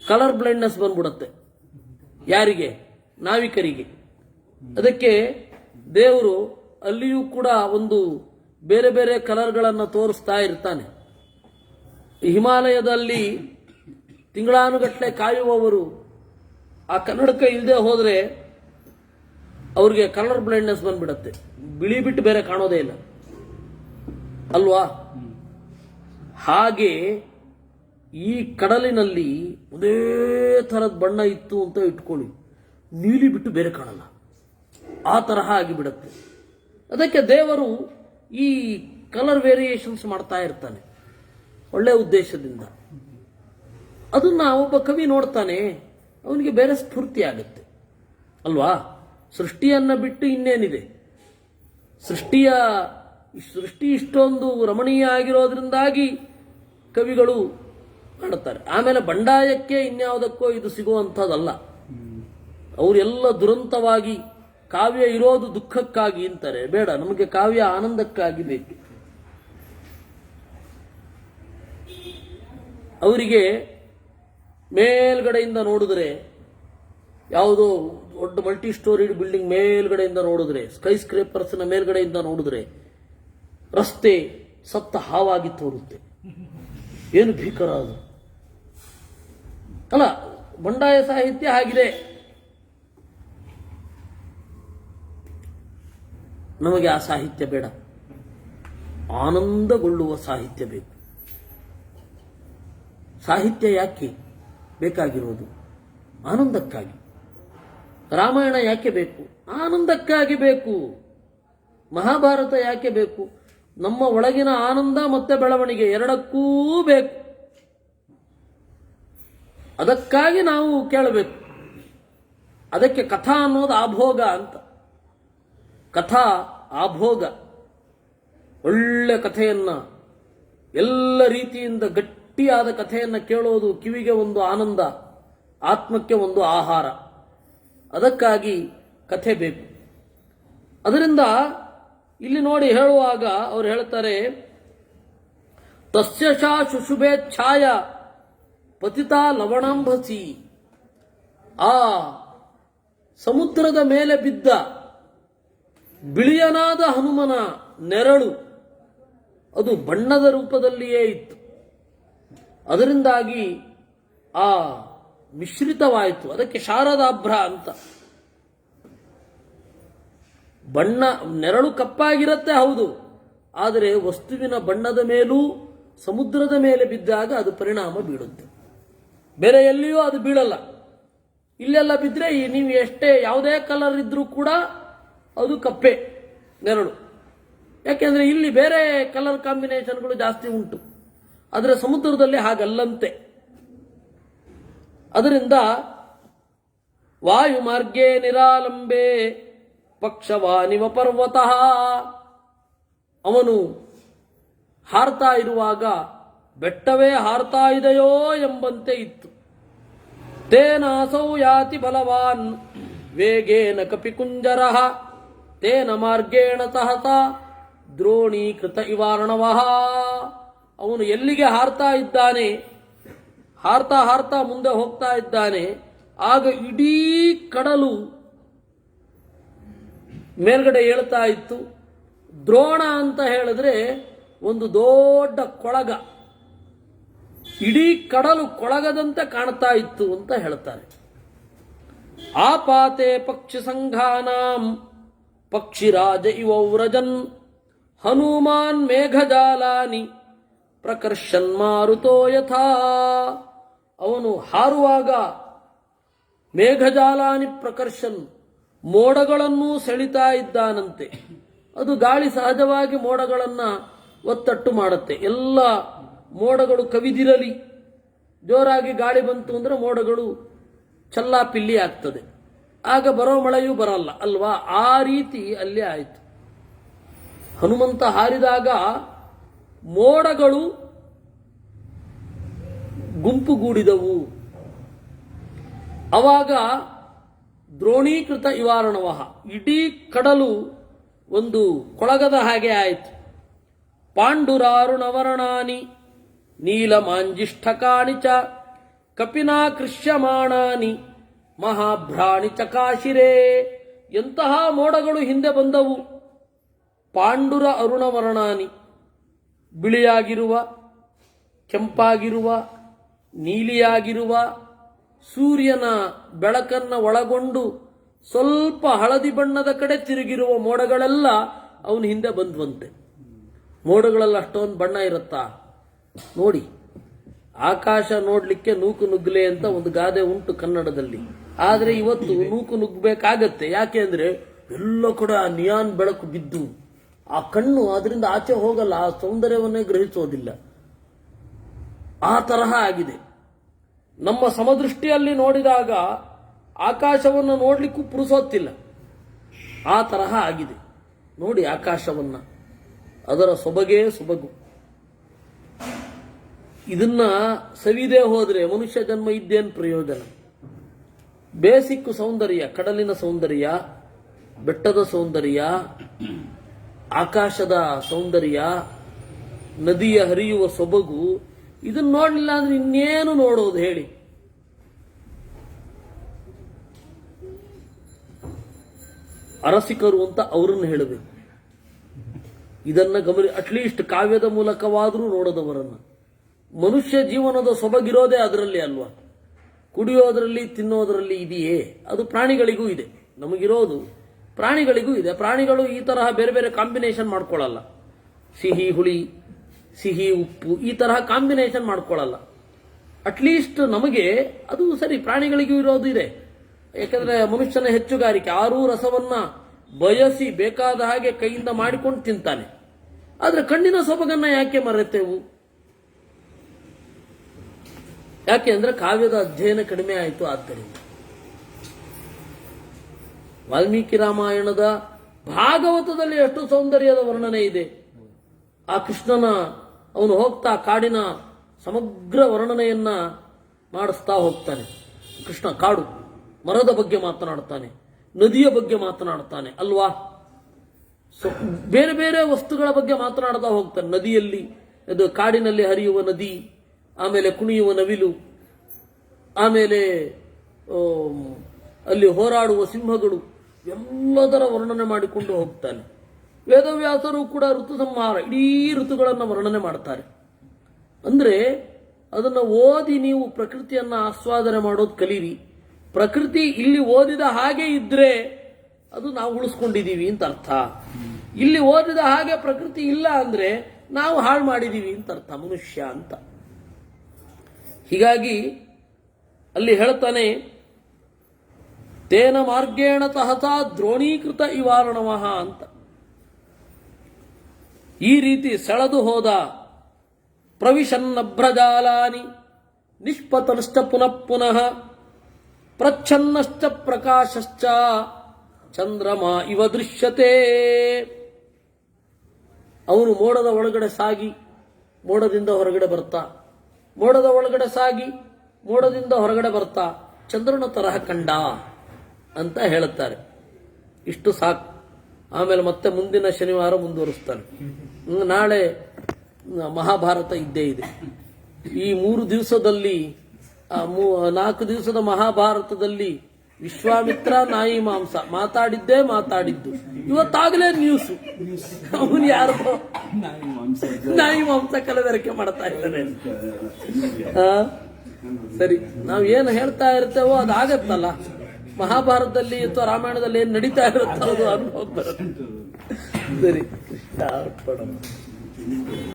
ಕಲರ್ ಬ್ಲೈಂಡ್ನೆಸ್ ಬಂದ್ಬಿಡುತ್ತೆ. ಯಾರಿಗೆ? ನಾವಿಕರಿಗೆ. ಅದಕ್ಕೆ ದೇವರು ಅಲ್ಲಿಯೂ ಕೂಡ ಒಂದು ಬೇರೆ ಬೇರೆ ಕಲರ್ಗಳನ್ನು ತೋರಿಸ್ತಾ ಇರ್ತಾನೆ. ಹಿಮಾಲಯದಲ್ಲಿ ತಿಂಗಳಾನುಗಟ್ಟಲೆ ಕಾಯುವವರು ಆ ಕನ್ನಡಕ ಇಲ್ಲದೆ ಹೋದ್ರೆ ಅವ್ರಿಗೆ ಕಲರ್ ಬ್ಲೈಂಡ್ನೆಸ್ ಬಂದ್ಬಿಡತ್ತೆ, ಬಿಳಿ ಬಿಟ್ಟು ಬೇರೆ ಕಾಣೋದೇ ಇಲ್ಲ ಅಲ್ವಾ. ಹಾಗೆ ಈ ಕಡಲಿನಲ್ಲಿ ಒಂದೇ ಥರದ ಬಣ್ಣ ಇತ್ತು ಅಂತ ಇಟ್ಕೊಳ್ಳಿ, ನೀಲಿ ಬಿಟ್ಟು ಬೇರೆ ಕಾಣಲ್ಲ, ಆ ತರಹ ಆಗಿಬಿಡತ್ತೆ. ಅದಕ್ಕೆ ದೇವರು ಈ ಕಲರ್ ವೇರಿಯೇಷನ್ಸ್ ಮಾಡ್ತಾ ಇರ್ತಾನೆ ಒಳ್ಳೆ ಉದ್ದೇಶದಿಂದ. ಅದನ್ನ ಒಬ್ಬ ಕವಿ ನೋಡ್ತಾನೆ, ಅವನಿಗೆ ಬೇರೆ ಸ್ಫೂರ್ತಿ ಆಗುತ್ತೆ ಅಲ್ವಾ. ಸೃಷ್ಟಿಯನ್ನ ಬಿಟ್ಟು ಇನ್ನೇನಿದೆ? ಸೃಷ್ಟಿ ಇಷ್ಟೊಂದು ರಮಣೀಯ ಆಗಿರೋದ್ರಿಂದಾಗಿ ಕವಿಗಳು ಮಾಡುತ್ತಾರೆ. ಆಮೇಲೆ ಬಂಡಾಯಕ್ಕೆ ಇನ್ಯಾವುದಕ್ಕೋ ಇದು ಸಿಗುವಂಥದ್ದಲ್ಲ. ಅವರೆಲ್ಲ ದುರಂತವಾಗಿ ಕಾವ್ಯ ಇರೋದು ದುಃಖಕ್ಕಾಗಿ ಅಂತಾರೆ. ಬೇಡ, ನಮಗೆ ಕಾವ್ಯ ಆನಂದಕ್ಕಾಗಿ ಬೇಕು. ಅವರಿಗೆ ಮೇಲ್ಗಡೆಯಿಂದ ನೋಡಿದ್ರೆ, ಯಾವುದೋ ದೊಡ್ಡ ಮಲ್ಟಿ ಸ್ಟೋರಿಡ್ ಬಿಲ್ಡಿಂಗ್ ಮೇಲ್ಗಡೆಯಿಂದ ನೋಡಿದ್ರೆ, ಸ್ಕೈ ಸ್ಕ್ರೇಪರ್ಸ್ನ ಮೇಲ್ಗಡೆಯಿಂದ ನೋಡಿದ್ರೆ ರಸ್ತೆ ಸತ್ತ ಹಾವಾಗಿ ತೋರುತ್ತೆ. ಏನು ಭೀಕರ ಅದು ಅಲ್ಲ. ಬಂಡಾಯ ಸಾಹಿತ್ಯ ಆಗಿದೆ. ನಮಗೆ ಆ ಸಾಹಿತ್ಯ ಬೇಡ, ಆನಂದಗೊಳ್ಳುವ ಸಾಹಿತ್ಯ ಬೇಕು. ಸಾಹಿತ್ಯ ಯಾಕೆ ಬೇಕಾಗಿರೋದು? ಆನಂದಕ್ಕಾಗಿ. ರಾಮಾಯಣ ಯಾಕೆ ಬೇಕು? ಆನಂದಕ್ಕಾಗಿ ಬೇಕು. ಮಹಾಭಾರತ ಯಾಕೆ ಬೇಕು? ನಮ್ಮ ಒಳಗಿನ ಆನಂದ ಮತ್ತೆ ಬೆಳವಣಿಗೆ ಎರಡಕ್ಕೂ ಬೇಕು. ಅದಕ್ಕಾಗಿ ನಾವು ಕೇಳಬೇಕು. ಅದಕ್ಕೆ ಕಥಾ ಅನ್ನೋದು ಆಭೋಗ ಅಂತ. ಕಥಾ ಆಭೋಗ. ಒಳ್ಳೆ ಕಥೆಯನ್ನ, ಎಲ್ಲ ರೀತಿಯಿಂದ ಗಟ್ಟಿಯಾದ ಕಥೆಯನ್ನ ಕೇಳೋದು ಕಿವಿಗೆ ಒಂದು ಆನಂದ, ಆತ್ಮಕ್ಕೆ ಒಂದು ಆಹಾರ. ಅದಕ್ಕಾಗಿ ಕಥೆ ಬೇಕು. ಅದರಿಂದ ಇಲ್ಲಿ ನೋಡಿ ಹೇಳುವಾಗ ಅವರು ಹೇಳ್ತಾರೆ, ತಸ್ಯ ಶಾ ಶುಶುಭೇಚ್ಛಾಯ ಪತಿತಾ ಲವಣಾಂಬಸಿ. ಆ ಸಮುದ್ರದ ಮೇಲೆ ಬಿದ್ದ ಬಿಳಿಯನಾದ ಹನುಮನ ನೆರಳು ಅದು ಬಣ್ಣದ ರೂಪದಲ್ಲಿಯೇ ಇತ್ತು. ಅದರಿಂದಾಗಿ ಆ ಮಿಶ್ರಿತವಾಯಿತು. ಅದಕ್ಕೆ ಶಾರದಾಭ್ರ ಅಂತ. ಬಣ್ಣ ನೆರಳು ಕಪ್ಪಾಗಿರುತ್ತೆ ಹೌದು, ಆದರೆ ವಸ್ತುವಿನ ಬಣ್ಣದ ಮೇಲೂ ಸಮುದ್ರದ ಮೇಲೆ ಬಿದ್ದಾಗ ಅದು ಪರಿಣಾಮ ಬೀಳುತ್ತೆ. ಬೇರೆ ಎಲ್ಲಿಯೂ ಅದು ಬೀಳಲ್ಲ. ಇಲ್ಲೆಲ್ಲ ಬಿದ್ದರೆ ನೀವು ಎಷ್ಟೇ ಯಾವುದೇ ಕಲರ್ ಇದ್ರೂ ಕೂಡ ಅದು ಕಪ್ಪೆ ನೆರಳು. ಯಾಕೆಂದ್ರೆ ಇಲ್ಲಿ ಬೇರೆ ಕಲರ್ ಕಾಂಬಿನೇಷನ್ಗಳು ಜಾಸ್ತಿ ಉಂಟು, ಆದರೆ ಸಮುದ್ರದಲ್ಲಿ ಹಾಗಲ್ಲಂತೆ. ಅದರಿಂದ ವಾಯು ಮಾರ್ಗೇ ನಿರಾಲಂಬೆ ಪಕ್ಷವಾನಿವ ಪರ್ವತಃ. ಅವನು ಹಾರ್ತಾ ಇರುವಾಗ ಬೆಟ್ಟವೇ ಹಾರ್ತಾ ಇದೆಯೋ ಎಂಬಂತೆ ಇತ್ತು. ತೇನಾಸೌ ಯಾತಿ ಬಲವಾನ್ ವೇಗೇನ ಕಪಿಕುಂಜರಃ ತೇನ ಮಾರ್ಗೇಣ ಸಹಸಾ ದ್ರೋಣೀಕೃತ ಇವಾರ್ಣವಃ. ಅವನು ಎಲ್ಲಿಗೆ ಹಾರ್ತಾ ಇದ್ದಾನೆ, ಹಾರ್ತಾ ಹಾರ್ತಾ ಮುಂದೆ ಹೋಗ್ತಾ ಇದ್ದಾನೆ, ಆಗ ಇಡೀ ಕಡಲು ಮೇಲ್ಗಡೆ ಏಳ್ತಾ ಇತ್ತು. ದ್ರೋಣ ಅಂತ ಹೇಳಿದ್ರೆ ಒಂದು ದೊಡ್ಡ ಕೊಳಗ, ಇಡೀ ಕಡಲು ಕೊಳಗದಂತೆ ಕಾಣ್ತಾ ಇತ್ತು ಅಂತ ಹೇಳ್ತಾರೆ. ಆಪಾತೆ ಪಕ್ಷಿ ಸಂಘಾನಾಂ ಪಕ್ಷಿರಾಜ ಇವೌರಜನ್ ಹನುಮಾನ್ ಮೇಘಜಾಲಾನಿ ಪ್ರಕರ್ಷನ್ ಮಾರುತೋ ಯಥಾ. ಅವನು ಹಾರುವಾಗ ಮೇಘಜಾಲಾನಿ ಪ್ರಕರ್ಷನ್ ಮೋಡಗಳನ್ನೂ ಸೆಳಿತಾ ಇದ್ದಾನಂತೆ. ಅದು ಗಾಳಿ ಸಹಜವಾಗಿ ಮೋಡಗಳನ್ನ ಒತ್ತಟ್ಟು ಮಾಡುತ್ತೆ. ಎಲ್ಲ ಮೋಡಗಳು ಕವಿದಿರಲಿ, ಜೋರಾಗಿ ಗಾಳಿ ಬಂತು ಅಂದ್ರೆ ಮೋಡಗಳು ಚಲ್ಲಾಪಿಲ್ಲಿ ಆಗ್ತದೆ, ಆಗ ಬರೋ ಮಳೆಯೂ ಬರಲ್ಲ ಅಲ್ವಾ. ಆ ರೀತಿ ಅಲ್ಲಿ ಆಯಿತು. ಹನುಮಂತ ಹಾರಿದಾಗ ಮೋಡಗಳು ಗುಂಪುಗೂಡಿದವು. ಅವಾಗ ದ್ರೋಣೀಕೃತ ಇವಾರಣವಃ, ಇಡೀ ಕಡಲು ಒಂದು ಕೊಳಗದ ಹಾಗೆ ಆಯಿತು. ಪಾಂಡುರಾರುಣವರ್ಣಾನಿ ನೀಲಮಾಂಜಿಷ್ಠಕಾನಿ ಚ ಕಪಿನಾ ಕೃಷ್ಯಮಾಣಾನಿ ಮಹಾಭ್ರಾಣಿ ಚಕಾಶಿರೇ. ಎಂತಹ ಮೋಡಗಳು ಹಿಂದೆ ಬಂದವು. ಪಾಂಡುರ ಅರುಣವರ್ಣಾನಿ, ಬಿಳಿಯಾಗಿರುವ, ಕೆಂಪಾಗಿರುವ, ನೀಲಿಯಾಗಿರುವ, ಸೂರ್ಯನ ಬೆಳಕನ್ನು ಒಳಗೊಂಡು ಸ್ವಲ್ಪ ಹಳದಿ ಬಣ್ಣದ ಕಡೆ ತಿರುಗಿರುವ ಮೋಡಗಳೆಲ್ಲ ಅವನ ಹಿಂದೆ ಬಂದ್ವಂತೆ. ಮೋಡಗಳೆಲ್ಲ ಅಷ್ಟೊಂದು ಬಣ್ಣ ಇರುತ್ತಾ ನೋಡಿ. ಆಕಾಶ ನೋಡ್ಲಿಕ್ಕೆ ನೂಕು ನುಗ್ಗಲೆ ಅಂತ ಒಂದು ಗಾದೆ ಉಂಟು ಕನ್ನಡದಲ್ಲಿ. ಆದರೆ ಇವತ್ತು ನೂಕು ನುಗ್ಗಬೇಕಾಗತ್ತೆ. ಯಾಕೆ ಅಂದ್ರೆ ಎಲ್ಲ ಕಡೆ ಆ ನಿಯಾನ್ ಬೆಳಕು ಬಿದ್ದು ಆ ಕಣ್ಣು ಅದರಿಂದ ಆಚೆ ಹೋಗಲ್ಲ, ಆ ಸೌಂದರ್ಯವನ್ನೇ ಗ್ರಹಿಸೋದಿಲ್ಲ. ಆ ತರಹ ಆಗಿದೆ. ನಮ್ಮ ಸಮದೃಷ್ಟಿಯಲ್ಲಿ ನೋಡಿದಾಗ ಆಕಾಶವನ್ನು ನೋಡ್ಲಿಕ್ಕೂ ಪುರುಸೋತ್ತಿಲ್ಲ. ಆ ತರಹ ಆಗಿದೆ ನೋಡಿ ಆಕಾಶವನ್ನ. ಅದರ ಸೊಬಗೇ ಸೊಬಗು. ಇದನ್ನ ಸವಿದೇ ಹೋದ್ರೆ ಮನುಷ್ಯ ಜನ್ಮ ಇದ್ದೇನು ಪ್ರಯೋಜನ. ಬೇಸಿಕ್ ಸೌಂದರ್ಯ, ಕಡಲಿನ ಸೌಂದರ್ಯ, ಬೆಟ್ಟದ ಸೌಂದರ್ಯ, ಆಕಾಶದ ಸೌಂದರ್ಯ, ನದಿಯ ಹರಿಯುವ ಸೊಬಗು, ಇದನ್ನ ನೋಡಲಿಲ್ಲ ಅಂದ್ರೆ ಇನ್ನೇನು ನೋಡೋದು ಹೇಳಿ. ಅರಸಿಕರು ಅಂತ ಅವರನ್ನು ಹೇಳಬೇಕು. ಇದನ್ನ ಅಟ್ಲೀಸ್ಟ್ ಕಾವ್ಯದ ಮೂಲಕವಾದರೂ ನೋಡೋದವರನ್ನ. ಮನುಷ್ಯ ಜೀವನದ ಸೊಬಗಿರೋದೇ ಅದರಲ್ಲಿ ಅಲ್ವಾ. ಕುಡಿಯೋದ್ರಲ್ಲಿ, ತಿನ್ನೋದ್ರಲ್ಲಿ ಇದೆಯೇ? ಅದು ಪ್ರಾಣಿಗಳಿಗೂ ಇದೆ. ನಮಗಿರೋದು ಪ್ರಾಣಿಗಳಿಗೂ ಇದೆ. ಪ್ರಾಣಿಗಳು ಈ ತರಹ ಬೇರೆ ಬೇರೆ ಕಾಂಬಿನೇಷನ್ ಮಾಡ್ಕೊಳ್ಳಲ್ಲ. ಸಿಹಿ ಹುಳಿ, ಸಿಹಿ ಉಪ್ಪು, ಈ ತರಹ ಕಾಂಬಿನೇಷನ್ ಮಾಡ್ಕೊಳ್ಳಲ್ಲ. ಅಟ್ಲೀಸ್ಟ್ ನಮಗೆ ಅದು ಸರಿ, ಪ್ರಾಣಿಗಳಿಗೂ ಇರೋದು ಇದೆ. ಯಾಕಂದ್ರೆ ಮನುಷ್ಯನ ಹೆಚ್ಚುಗಾರಿಕೆ, ಆರೂ ರಸವನ್ನ ಬಯಸಿ ಬೇಕಾದ ಹಾಗೆ ಕೈಯಿಂದ ಮಾಡಿಕೊಂಡು ತಿಂತಾನೆ. ಆದ್ರೆ ಕಣ್ಣಿನ ಸೊಬಗನ್ನ ಯಾಕೆ ಮರೆತೆವು? ಯಾಕೆ ಅಂದ್ರೆ ಕಾವ್ಯದ ಅಧ್ಯಯನ ಕಡಿಮೆ ಆಯಿತು. ಆದ್ದರಿಂದ ವಾಲ್ಮೀಕಿ ರಾಮಾಯಣದ ಭಾಗವತದಲ್ಲಿ ಎಷ್ಟು ಸೌಂದರ್ಯದ ವರ್ಣನೆ ಇದೆ. ಆ ಕೃಷ್ಣನ ಅವನು ಹೋಗ್ತಾ ಕಾಡಿನ ಸಮಗ್ರ ವರ್ಣನೆಯನ್ನ ಮಾಡಿಸ್ತಾ ಹೋಗ್ತಾನೆ. ಕೃಷ್ಣ ಕಾಡು, ಮರದ ಬಗ್ಗೆ ಮಾತನಾಡ್ತಾನೆ, ನದಿಯ ಬಗ್ಗೆ ಮಾತನಾಡ್ತಾನೆ ಅಲ್ವಾ. ಬೇರೆ ಬೇರೆ ವಸ್ತುಗಳ ಬಗ್ಗೆ ಮಾತನಾಡ್ತಾ ಹೋಗ್ತಾನೆ. ನದಿಯಲ್ಲಿ ಅದು ಕಾಡಿನಲ್ಲಿ ಹರಿಯುವ ನದಿ, ಆಮೇಲೆ ಕುಣಿಯುವ ನವಿಲು, ಆಮೇಲೆ ಅಲ್ಲಿ ಹೋರಾಡುವ ಸಿಂಹಗಳು, ಎಲ್ಲದರ ವರ್ಣನೆ ಮಾಡಿಕೊಂಡು ಹೋಗ್ತಾನೆ. ವೇದವ್ಯಾಸರು ಕೂಡ ಋತು ಸಂಹಾರ ಇಡೀ ಋತುಗಳನ್ನು ವರ್ಣನೆ ಮಾಡ್ತಾರೆ. ಅಂದ್ರೆ ಅದನ್ನು ಓದಿ ನೀವು ಪ್ರಕೃತಿಯನ್ನ ಆಸ್ವಾದನೆ ಮಾಡೋದು ಕಲೀರಿ. ಪ್ರಕೃತಿ ಇಲ್ಲಿ ಓದಿದ ಹಾಗೆ ಇದ್ರೆ ಅದು ನಾವು ಉಳಿಸ್ಕೊಂಡಿದೀವಿ ಅಂತ ಅರ್ಥ. ಇಲ್ಲಿ ಓದಿದ ಹಾಗೆ ಪ್ರಕೃತಿ ಇಲ್ಲ ಅಂದ್ರೆ ನಾವು ಹಾಳು ಮಾಡಿದೀವಿ ಅಂತ ಅರ್ಥ, ಮನುಷ್ಯ ಅಂತ. ಹೀಗಾಗಿ ಅಲ್ಲಿ ಹೇಳ್ತಾನೆ, ತೇನ ಮಾರ್ಗೇಣ ತಹತಾ ದ್ರೋಣೀಕೃತ ಇವಾರಣವಃ ಅಂತ. ಈ ರೀತಿ ಸೆಳೆದು ಹೋದ ಪ್ರವಿಶನ್ನಭ್ರಜಾಲಾನಿ ನಿಷ್ಪತನಶ್ಚ ಪುನಃ ಪುನಃ ಪ್ರಚ್ಛನ್ನಶ್ಚ ಪ್ರಕಾಶಶ್ಚ ಚಂದ್ರಮ ಇವ ದೃಶ್ಯತೆ. ಅವನು ಮೋಡದ ಒಳಗಡೆ ಸಾಗಿ ಮೋಡದಿಂದ ಹೊರಗಡೆ ಬರ್ತಾ, ಮೋಡದ ಒಳಗಡೆ ಸಾಗಿ ಮೋಡದಿಂದ ಹೊರಗಡೆ ಬರ್ತಾ ಚಂದ್ರನ ತರಹ ಕಂಡ ಅಂತ ಹೇಳುತ್ತಾರೆ. ಇಷ್ಟು ಸಾಕು. ಆಮೇಲೆ ಮತ್ತೆ ಮುಂದಿನ ಶನಿವಾರ ಮುಂದುವರಿಸ್ತಾನೆ. ನಾಳೆ ಮಹಾಭಾರತ ಇದ್ದೇ ಇದೆ. ಈ 3 ದಿವಸದಲ್ಲಿ 4 ದಿವಸದ ಮಹಾಭಾರತದಲ್ಲಿ ವಿಶ್ವಾಮಿತ್ರ ನಾಯಿ ಮಾಂಸ ಮಾತಾಡಿದ್ದು ಇವತ್ತಾಗಲೇ ನ್ಯೂಸ್. ಅವನು ಯಾರೋ ನಾಯಿ ಮಾಂಸ ಕಲಬೆರಕೆ ಮಾಡ್ತಾ ಇದ್ದಾನೆ. ಸರಿ, ನಾವು ಏನು ಹೇಳ್ತಾ ಇರ್ತೇವೋ ಅದಾಗತ್ತಲ್ಲ. ಮಹಾಭಾರತದಲ್ಲಿ ಅಥವಾ ರಾಮಾಯಣದಲ್ಲಿ ಏನ್ ನಡೀತಾ ಇರುತ್ತೋ ಅದು ಅನುಭವ ಬರುತ್ತೆ. ಸರಿ, ಕೃಷ್ಣ ಅರ್ಪಣ.